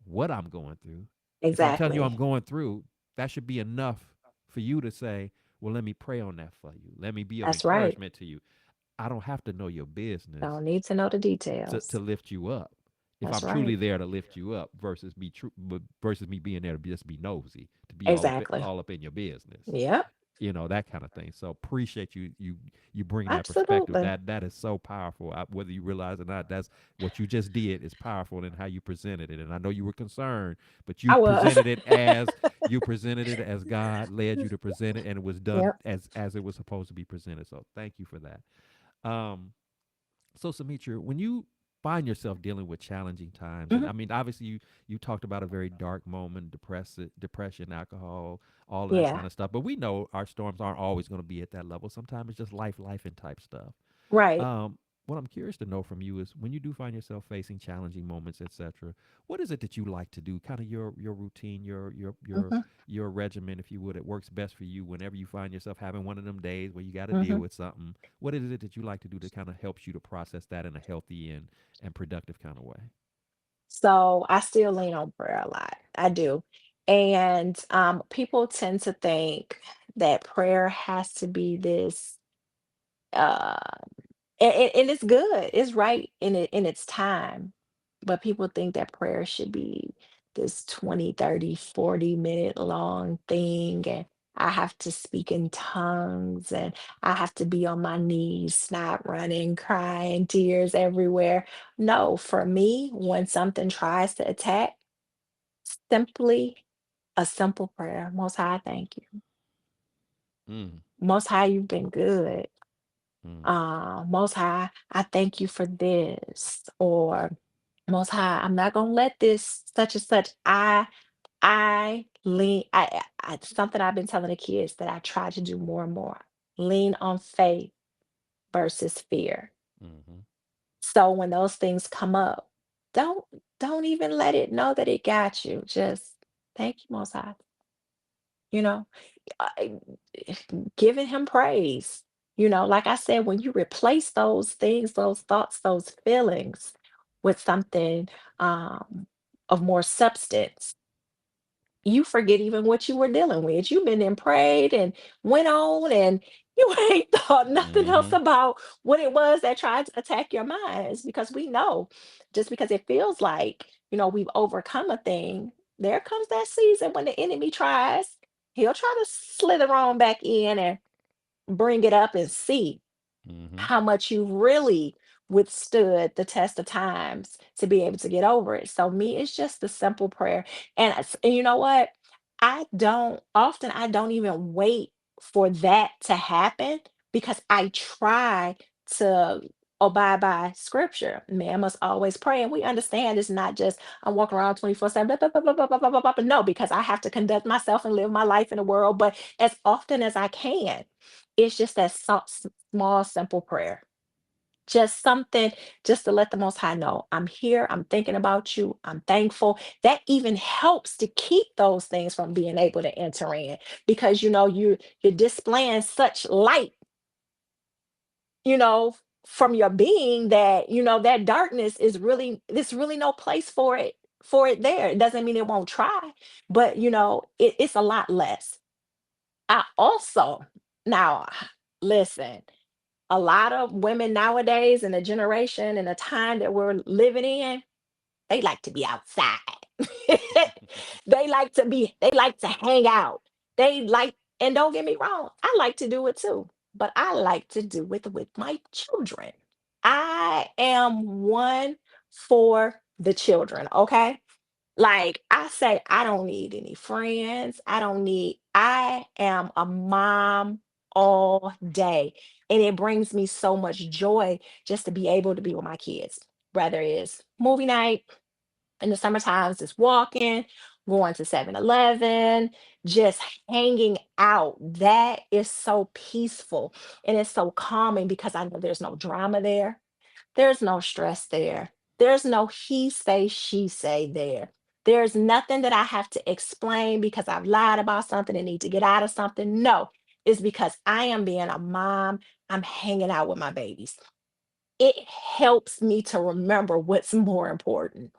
what I'm going through. If I'm telling you I'm Exactly. going through, that should be enough for you to say, well, let me pray on that for you. Let me be of That's right. encouragement to you. I don't have to know your business Don't need to know the to details. lift you up. If That's I'm truly right. there to lift you up, versus me being there to just be nosy, to be Exactly. all up in your business, Yep. that kind of thing. So appreciate you bringing that perspective. Absolutely. That is so powerful. Whether you realize or not, that's what you just did is powerful in how you presented it. And I know you were concerned, but I was. you presented it as God led you to present it, and it was done Yep. as it was supposed to be presented. So thank you for that. Um, so, Samitra, when you find yourself dealing with challenging times, and Hmm. I mean, obviously, you talked about a very dark moment, depression, alcohol, all of that Yeah. kind of stuff. But we know our storms aren't always going to be at that level. Sometimes it's just life and type stuff. Right. Um, what I'm curious to know from you is, when you do find yourself facing challenging moments, etc., what is it that you like to do? Kind of your routine, Hmm. your regimen, if you would. It works best for you whenever you find yourself having one of them days where you got to deal Hmm. with something. What is it that you like to do that kind of helps you to process that in a healthy and productive kind of way? So I still lean on prayer a lot. I do. And people tend to think that prayer has to be this uh and it's good. It's right in its time. But people think that prayer should be this 20, 30, 40 minute long thing. And I have to speak in tongues and I have to be on my knees, snot running, crying, tears everywhere. No, for me, when something tries to attack, simply a simple prayer. Most High, thank you. Mm, Most High, you've been good. mm, Most High, I thank you for this. Or Most High, I'm not gonna let this such and such. I lean. Something I've been telling the kids that I try to do more and more. Lean on faith versus fear. mm-hmm, So when those things come up, don't don't even let it know that it got you. Just thank you, Most High. You know, I- giving him praise. Like I said, when you replace those things, those thoughts, those feelings with something um, of more substance, you forget even what you were dealing with. You've been and prayed and went on, and You ain't thought nothing else Mhm. about what it was that tried to attack your minds, because we know, just because it feels like, we've overcome a thing, there comes that season when the enemy tries. He'll try to slither on back in and bring it up and see Mhm. how much you really withstood the test of times to be able to get over it. So me, it's just the simple prayer. And you know what? I don't even wait for that to happen, because I try to abide by scripture. Man must always pray. And we understand it's not just I'm walking around 24/7, blah, blah, blah, blah, blah, blah, blah, blah, blah. No, because I have to conduct myself and live my life in the world. But as often as I can, it's just that small, simple prayer. Just something, just to let the Most High know I'm here, I'm thinking about you, I'm thankful. That even helps to keep those things from being able to enter in, because you're displaying such light, you know, from your being, that that darkness is really, there's really no place for it there. It doesn't mean it won't try, but it's a lot less. I also, now, listen, a lot of women nowadays, in the generation and the time that we're living in, they like to be outside. They like to hang out. And don't get me wrong, I like to do it too, but I like to do it with my children. I am one for the children, okay? Like I say, I don't need any friends. I am a mom all day. And it brings me so much joy just to be able to be with my kids, whether it's movie night in the summer times, just walking, going to 7-Eleven, just hanging out. That is so peaceful and it's so calming, because I know there's no drama there. There's no stress there. There's no he say, she say there. There's nothing that I have to explain because I've lied about something and need to get out of something. No, it's because I am being a mom. I'm hanging out with my babies. It helps me to remember what's more important.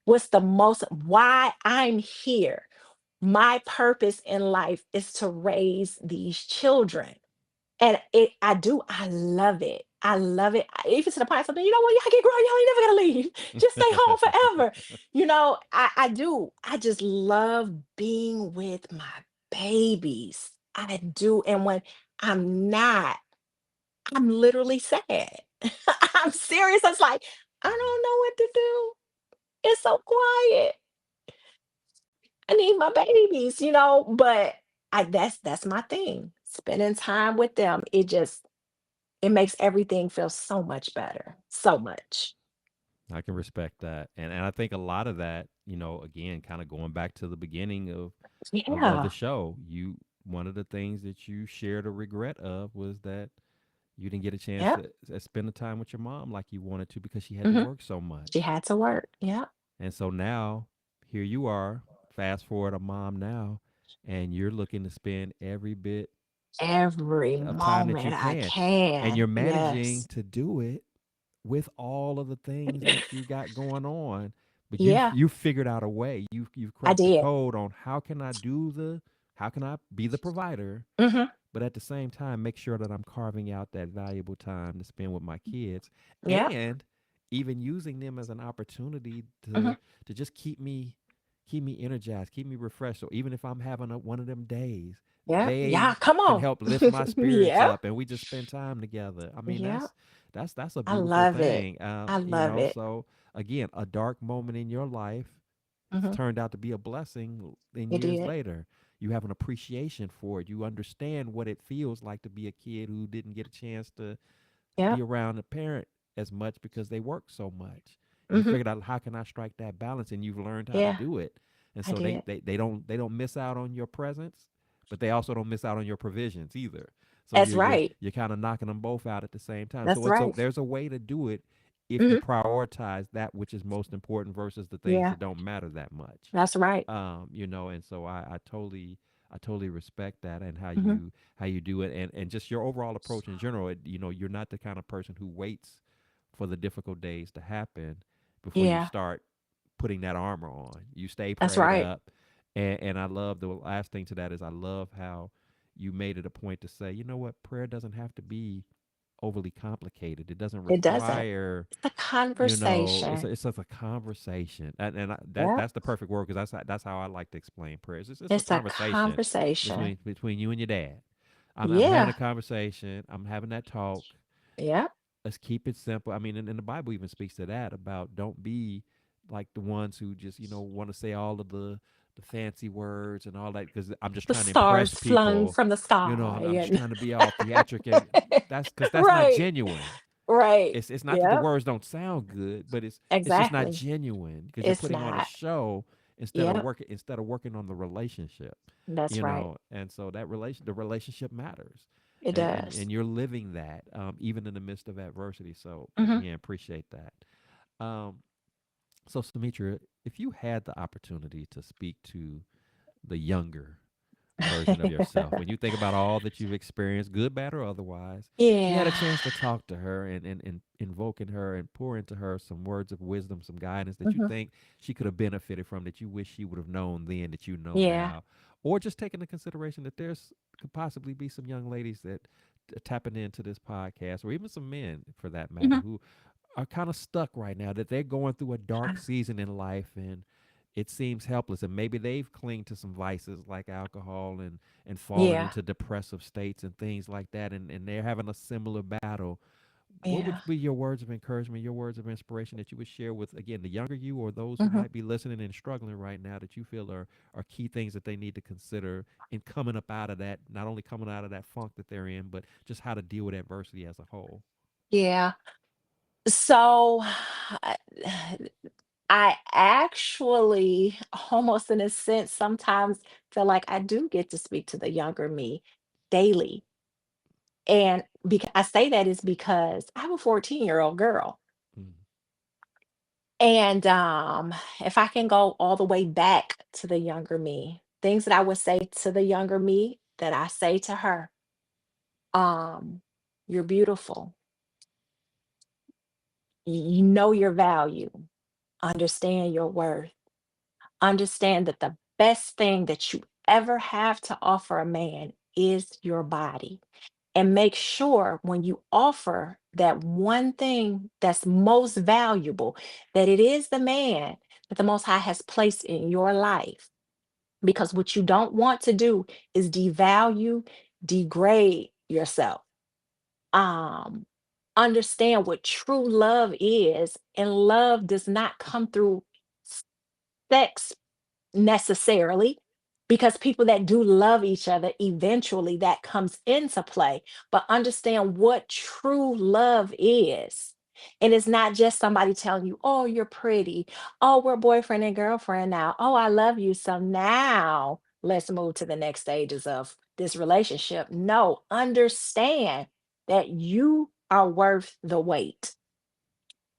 Why I'm here. My purpose in life is to raise these children. And I love it. I love it. Even to the point, something, what, y'all get grown, y'all ain't never gonna leave. Just stay home forever. I do. I just love being with my babies. I do. And when I'm not, I'm literally sad. I'm serious. It's like, I don't know what to do. It's so quiet. I need my babies, but that's my thing. Spending time with them. It makes everything feel so much better. So much. I can respect that, and I think a lot of that, again, kind of going back to the beginning of the Yeah. show, you one of the things that you shared a regret of was that you didn't get a chance Yep. to spend the time with your mom like you wanted to because she had to Mhm. work so She much. had to work. Yep. And so now, here you are, fast forward a mom now, and you're looking to spend every bit Every of time that you moment I can. And you're can. managing Yes. to do it with all of the things that you got going on. But Yeah, you figured out a way. You've I cracked the did. code on how can I be the provider, Mhm. but at the same time make sure that I'm carving out that valuable time to spend with my kids, Yep. and even using them as an opportunity Mhm. to just keep me energized, keep me refreshed. So even if I'm having one of them days, Yep. Yeah, they come can on. help lift my spirits Yep. up and we just spend time together. I mean, Yep. that's a I beautiful love it. thing. I love it. So again, a dark moment in your life Mhm. turned out to be a blessing in It years did. later. You have an appreciation for it. You understand what it feels like to be a kid who didn't get a chance to be Yep. around a parent as much because they work so much. You Mhm. figured out how can I strike that balance, and you've learned how to Yeah, do it. And I so did. they don't miss out on your presence, but they also don't miss out on your provisions either. So That's right. you're kind of knocking them both out at the same time. That's So right. there's a way to do it if you Mhm. prioritize that which is most important versus the things Yeah, that don't matter that much. that's right. And so I totally respect that and Mhm. how you do it, and just your overall approach in general. You're not the kind of person who waits for the difficult days to happen before you Yeah, start putting that armor on. You stay that's prayed right. up, and I love the last thing to that is I love how you made it a point to say, you know what, prayer doesn't have to be overly complicated. It doesn't It doesn't. require, It's a you know, conversation. it's just a conversation, and Yep. that's the perfect word, because that's how I like to explain prayer. It's a It's a conversation conversation. between you and your dad. I'm having a Yeah. conversation. I'm having that talk. Yep. Let's keep it simple. I mean, and the Bible even speaks to that about don't be like the ones who just want to say all of the fancy words and all that because I'm just The trying to impress stars flung people. from the I'm sky just and trying to be all theatric, and that's because that's not right. genuine. Right. It's not that the Yep. words don't sound good, but it's just not Exactly. genuine because you're It's putting on a not. show Yep. instead of working on the relationship, That's right. and so the relationship matters, It does. and you're living that even in the midst of adversity. So Hmm. again, appreciate that. Um, so Demetria, if you had the opportunity to speak to the younger version of yourself. When you think about all that you've experienced, good, bad, or otherwise, if you had a Yeah. chance to talk to her and invoke in her and pour into her some words of wisdom, some guidance that you Hmm. think she could have benefited from, that you wish she would have known then that you know Yeah. now, or just taking into consideration that there's could possibly be some young ladies that tapping into this podcast, or even some men for that matter, Hmm. who are kind of stuck right now, that they're going through a dark season in life and it seems helpless, and maybe they've clinged to some vices like alcohol and fallen Yeah. into depressive states and things like that, and they're having a similar battle. What Yeah. would be your words of encouragement, your words of inspiration that you would share with, again, the younger you or those who Hmm. might be listening and struggling right now, that you feel are key things that they need to consider in coming up out of that, not only coming out of that funk that they're in, but just how to deal with adversity as a whole? Yeah. So I I actually almost in a sense sometimes feel like I do get to speak to the younger me daily. And because I say that is because I have a 14-year-old girl. Mm, And if I can go all the way back to the younger me, things that I would say to the younger me that I say to her, um, you're beautiful. You know your value. Understand your worth. Understand that the best thing that you ever have to offer a man is your body. And make sure when you offer that one thing that's most valuable, that it is the man that the Most High has placed in your life. Because what you don't want to do is devalue, degrade yourself. Um, Understand what true love is, and love does not come through sex necessarily, because people that do love each other, eventually that comes into play. But understand what true love is. And it's not just somebody telling you, oh, you're pretty. Oh, we're boyfriend and girlfriend now. Oh, I love you. So now let's move to the next stages of this relationship. No, understand that you are worth the wait.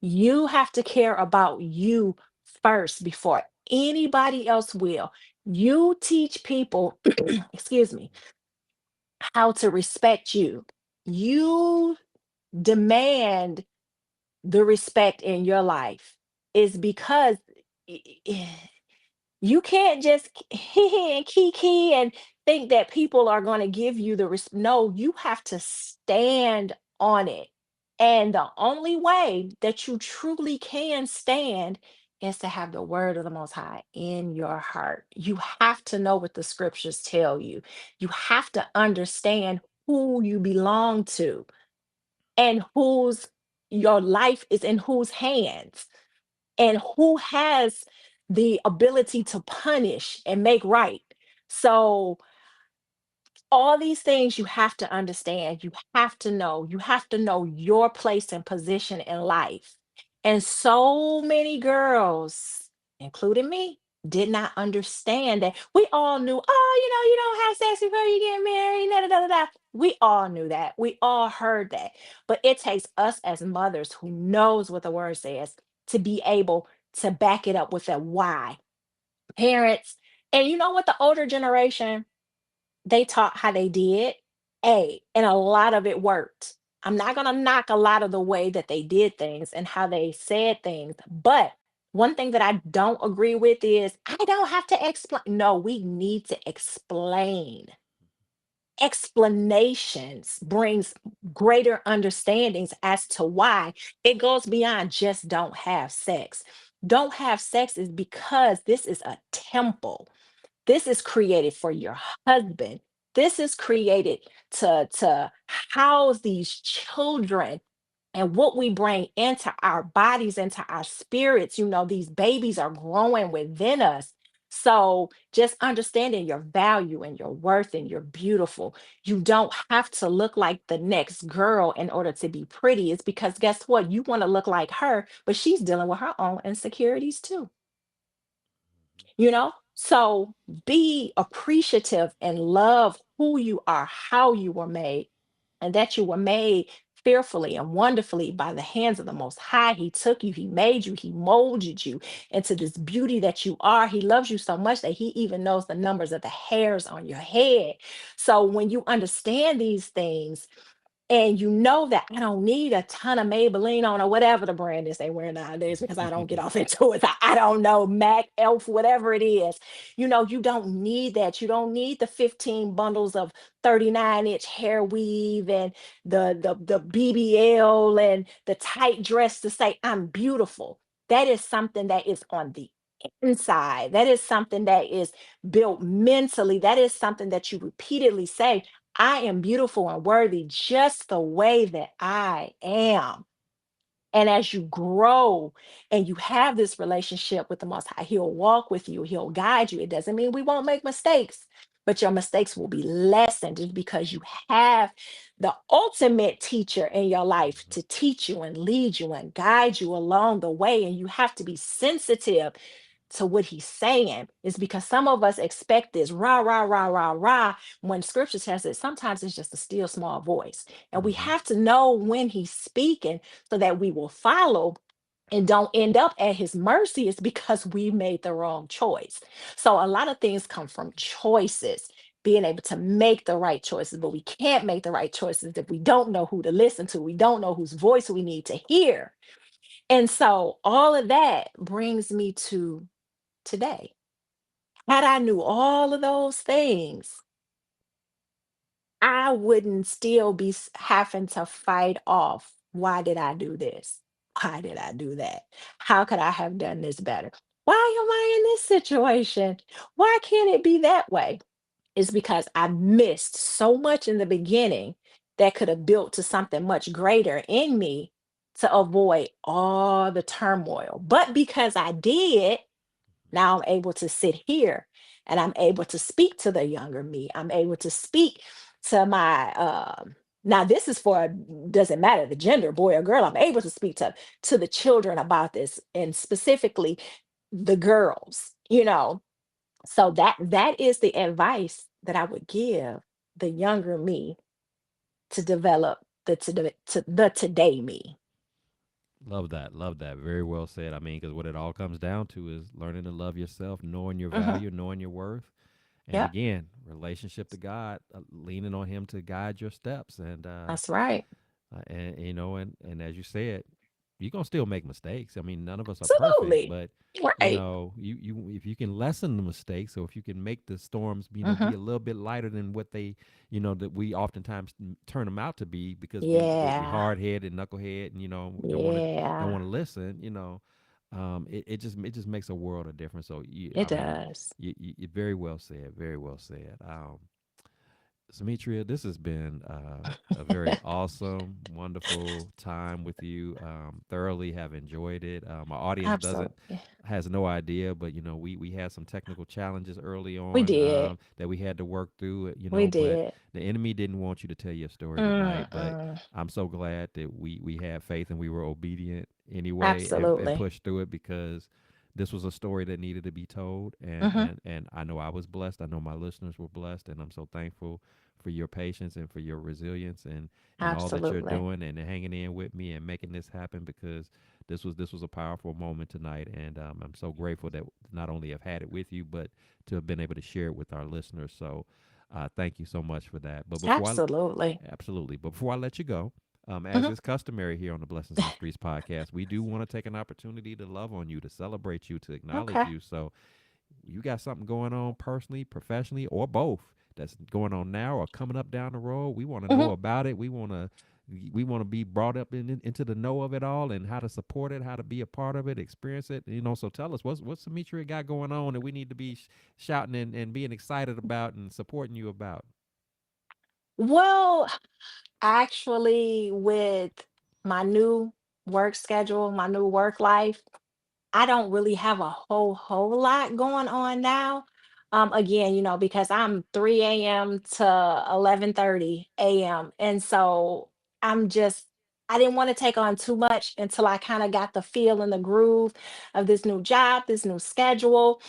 You have to care about you first before anybody else will. You teach people, excuse me, how to respect you. You demand the respect in your life is because you can't just and kiki and think that people are going to give you the no, you have to stand on it. And the only way that you truly can stand is to have the word of the Most High in your heart. You have to know what the scriptures tell you. You have to understand who you belong to and whose your life is in whose hands and who has the ability to punish and make right. So all these things you have to understand, you have to know your place and position in life. And so many girls, including me, did not understand that. We all knew, oh, you don't have sex before you get married, da, da, da, da, da. We all knew that. We all heard that. But it takes us as mothers who knows what the word says to be able to back it up with a why. Parents, and you know what, the older generation, they taught how they did. And a lot of it worked. I'm not going to knock a lot of the way that they did things and how they said things. But one thing that I don't agree with is I don't have to explain. No, we need to explain. explanations, brings greater understandings as to why it goes beyond just don't have sex. Don't have sex is because this is a temple. This is created for your husband. This is created to house these children, and what we bring into our bodies, into our spirits. These babies are growing within us. So just understanding your value and your worth, and you're beautiful. You don't have to look like the next girl in order to be pretty. It's because guess what? You want to look like her, but she's dealing with her own insecurities too. So be appreciative and love who you are, how you were made, and that you were made fearfully and wonderfully by the hands of the Most High. He took you, He made you, He molded you into this beauty that you are. He loves you so much that He even knows the numbers of the hairs on your head. So when you understand these things, and you know that I don't need a ton of Maybelline on, or whatever the brand is they wear nowadays, because I don't get off into it. I don't know, MAC, Elf, whatever it is. You don't need that. You don't need the 15 bundles of 39-inch hair weave, and the BBL, and the tight dress to say I'm beautiful. That is something that is on the inside. That is something that is built mentally. That is something that you repeatedly say, I am beautiful and worthy just the way that I am. And as you grow and you have this relationship with the Most High, He'll walk with you, He'll guide you. It doesn't mean we won't make mistakes, but your mistakes will be lessened just because you have the ultimate teacher in your life Mhm. to teach you and lead you and guide you along the way. And you have to be sensitive to what He's saying. Is because some of us expect this rah, rah, rah, rah, rah, when scripture says that sometimes it's just a still small voice. And we Mhm. have to know when He's speaking so that we will follow and don't end up at His mercy. Is because we made the wrong choice. So a lot of things come from choices, being able to make the right choices, but we can't make the right choices if we don't know who to listen to. We don't know whose voice we need to hear. And so all of that brings me to today. Had I knew all of those things, I wouldn't still be having to fight off. Why did I do this? Why did I do that? How could I have done this better? Why am I in this situation? Why can't it be that way? It's because I missed so much in the beginning that could have built to something much greater in me to avoid all the turmoil. But because I did, now I'm able to sit here and I'm able to speak to the younger me. I'm able to speak to my now this is for, doesn't matter the gender, boy or girl. I'm able to speak to the children about this, and specifically the girls, So that is the advice that I would give the younger me to develop the today me. Love that. Love that. Very well said. I mean, because what it all comes down to is learning to love yourself, knowing your Hmm. value, knowing your worth. And Yep, again, relationship to God, leaning on Him to guide your steps. that's right. And and as you said, you're gonna still make mistakes. I mean, none of us are perfect, Absolutely. but Right. you if you can lessen the mistakes, or if you can make the storms, Hmm. be a little bit lighter than what they, that we oftentimes turn them out to be, because we Yeah. hard headed, knucklehead, and don't Yeah, want to listen. It just makes a world of difference. So it I mean, does. you very well said, very well said. Sametria, this has been a very awesome, wonderful time with you. Thoroughly have enjoyed it. My audience doesn't Absolutely. has no idea, but we had some technical challenges early We on, did. that we had to work through. We But did. the enemy didn't want you to tell your story tonight. But Mm-mm. I'm so glad that we had faith and we were obedient anyway, and Absolutely. pushed through it, because this was a story that needed to be told, and Hmm. I know I was blessed. I know my listeners were blessed, and I'm so thankful for your patience and for your resilience, and all that you're Absolutely. doing, and hanging in with me and making this happen, because this was a powerful moment tonight, and I'm so grateful that not only have had it with you, but to have been able to share it with our listeners. So thank you so much for that. But Absolutely. absolutely, but before I let you go, as Hmm. is customary here on the Blessings in the Streets podcast, we do want to take an opportunity to love on you, to celebrate you, to acknowledge Okay. you. So you got something going on personally, professionally, or both that's going on now or coming up down the road, we want to know Mhm. about it. We want to be brought up into the know of it all and how to support it, how to be a part of it, experience it. So tell us what's Demetria got going on that we need to be shouting and being excited about and supporting you about. Well, actually, with my new work schedule, my new work life, I don't really have a whole lot going on now. Again, because I'm 3 a.m. to 11:30 a.m. And so I'm just I didn't want to take on too much until I kind of got the feel and the groove of this new job, this new schedule.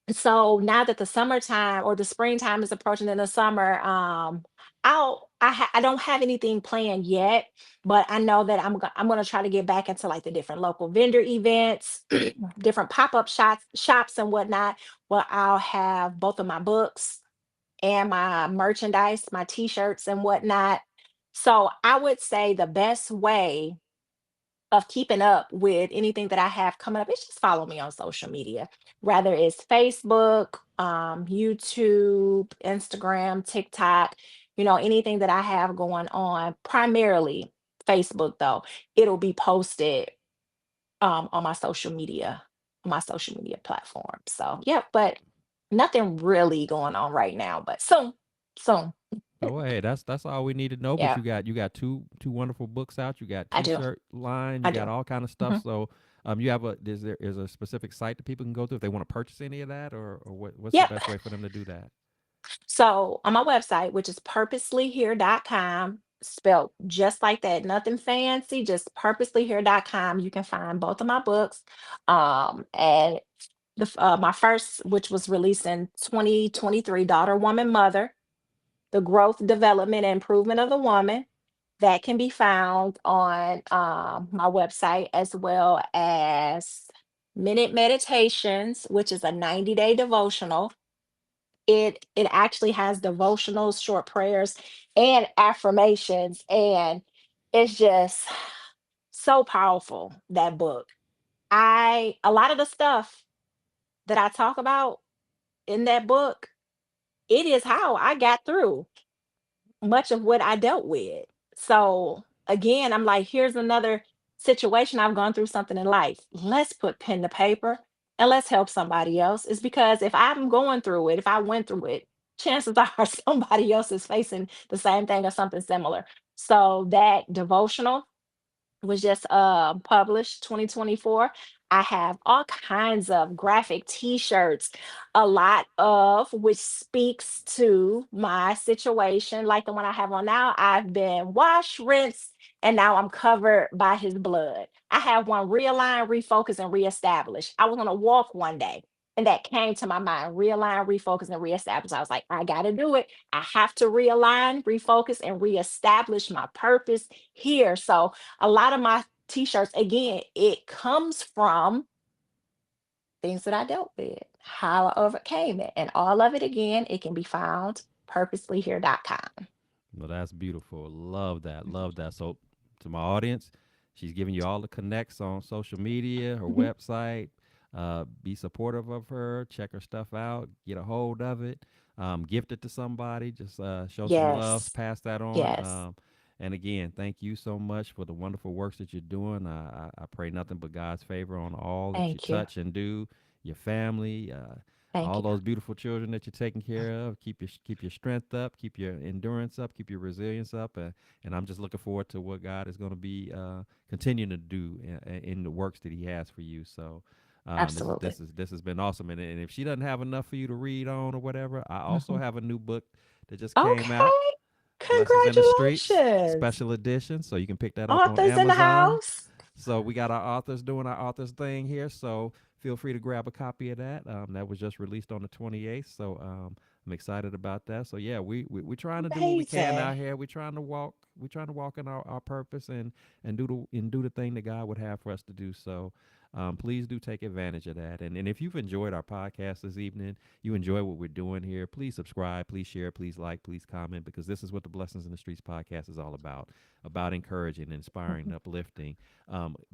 So now that the summertime or the springtime is approaching in the summer, I don't have anything planned yet, but I know that I'm gonna try to get back into like the different local vendor events, different pop-up shops and whatnot, where I'll have both of my books and my merchandise, my t-shirts and whatnot. So I would say the best way of keeping up with anything that I have coming up is just follow me on social media, whether it's Facebook, YouTube, Instagram, TikTok, anything that I have going on, primarily Facebook though, it'll be posted on my social media platform. So yeah, but nothing really going on right now, but soon, soon. Oh, hey, that's all we need to know. But Yeah, you got two wonderful books out. You got I do. T-shirt line. You I got do. all kind of stuff. Mhm. So, you have a is a specific site that people can go to if they want to purchase any of that, or what's the Yep. best way for them to do that? So on my website, which is purposelyhere.com, spelled just like that, nothing fancy, just purposelyhere.com, you can find both of my books. And my first, which was released in 2023, Daughter, Woman, Mother, The Growth, Development, and Improvement of the Woman. That can be found on my website, as well as Minute Meditations, which is a 90-day devotional. It actually has devotionals, short prayers, and affirmations, and it's just so powerful, that book. I A lot of the stuff that I talk about in that book, it is how I got through much of what I dealt with. So again, I'm like, here's another situation. I've gone through something in life. Let's put pen to paper and let's help somebody else. It's because if I'm going through it, if I went through it, chances are somebody else is facing the same thing or something similar. So that devotional was just published 2024. I have all kinds of graphic t-shirts, a lot of which speaks to my situation, like the one I have on now. I've been washed, rinsed, and now I'm covered by his blood. I have one: realign, refocus, and reestablish. I was on a walk one day and that came to my mind: realign, refocus, and reestablish. I was like, I got to do it. I have to realign, refocus, and reestablish my purpose here. So a lot of my t-shirts, again, it comes from things that I dealt with, how I overcame it, and all of it, again, it can be found purposelyhere.com. Well, that's beautiful. Love that. Love that. So, to my audience, she's giving you all the connects on social media, her Mhm. website. Be supportive of her. Check her stuff out. Get a hold of it. Gift it to somebody. Just show some love. Yes, Pass that on. yes. And again, thank you so much for the wonderful works that you're doing. I pray nothing but God's favor on all that you Thank you. touch and do. Your family. Thank All you. those beautiful children that you're taking care of. Keep your strength up, keep your endurance up, keep your resilience up, and I'm just looking forward to what God is going to be continuing to do in the works that He has for you. So. This is Absolutely. this is this has been awesome, and if she doesn't have enough for you to read on or whatever, I also Mhm. have a new book that just came out, Okay. Blessings in the Streets, Congratulations. special edition. So you can pick that up on Authors in the Amazon. house. So we got our authors doing our authors thing here. So feel free to grab a copy of that. That was just released on the 28th. So I'm excited about that. So yeah, we're trying to do what we can Amazing. out here. We're trying to walk. We're trying to walk in our purpose and do the thing that God would have for us to do. So please do take advantage of that. And if you've enjoyed our podcast this evening, you enjoy what we're doing here, please subscribe, please share, please like, please comment, because this is what the Blessings in the Streets podcast is all about encouraging, inspiring, Mhm. uplifting,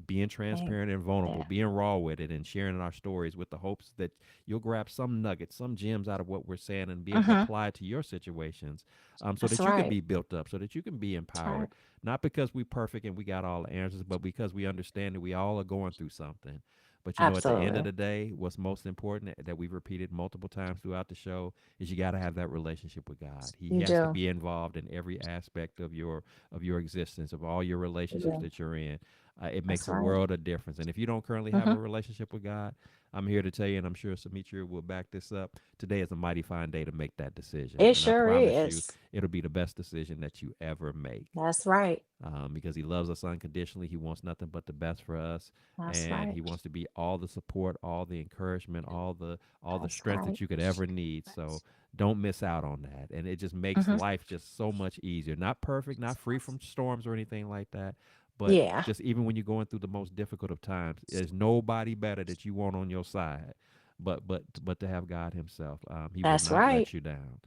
being Amen. transparent and vulnerable, being raw with it, and sharing our stories with the hopes that you'll grab some nuggets, some gems out of what we're saying and be able to Hmm. apply it to your situations, so That's that you can right. be built up, so that you can be That's right. empowered. Not because we're perfect and we got all the answers, but because we understand that we all are going through something. But at the end of Absolutely. the day, what's most important that we've repeated multiple times throughout the show is you got to have that relationship with God. He You has to do. be involved in every aspect of your existence, of all your You relationships do. that you're in. It That's makes a right. world of difference. And if you don't currently have a Hmm. relationship with God, I'm here to tell you, and I'm sure Samitri will back this up. Today is a mighty fine day to make that decision, It and I sure promise you, is. it'll be the best decision that you ever make, That's right. because he loves us unconditionally. He wants nothing but the best for us, That's and he right. wants to be all the support, all the encouragement, all the That's strength that right. you could ever need. So don't miss out on that. And it just makes Hmm. life just so much easier. Not perfect, not free from storms or anything like that, but Yeah. just even when you're going through the most difficult of times, there's nobody better that you want on your side, but to have God Himself. He will That's not right. let you down.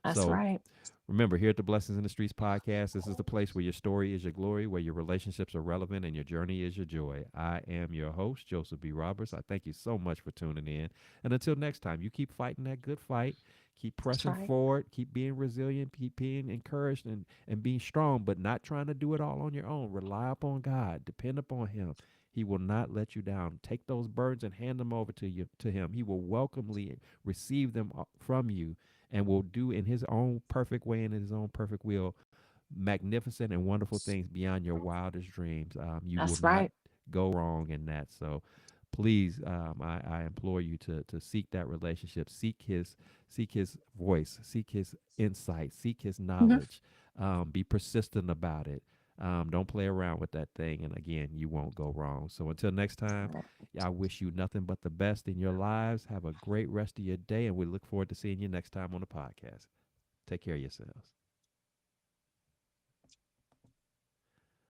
That's So right. remember, here at the Blessings in the Streets podcast, this is the place where your story is your glory, where your relationships are relevant, and your journey is your joy. I am your host, Joseph B. Roberts. I thank you so much for tuning in. And until next time, you keep fighting that good fight, keep That's pressing right. forward, keep being resilient, keep being encouraged and being strong, but not trying to do it all on your own. Rely upon God, depend upon Him. He will not let you down. Take those burdens and hand them over to Him. He will welcomely receive them from you and will do in his own perfect way and in his own perfect will magnificent and wonderful things beyond your wildest dreams. You will That's not right. go wrong in that. So please, I implore you to seek that relationship, seek his voice, seek his insight, seek his Hmm. knowledge. Be persistent about it. Don't play around with that thing, and again, you won't go wrong. So until next time, I wish you nothing but the best in your lives. Have a great rest of your day, and we look forward to seeing you next time on the podcast. Take care of yourselves.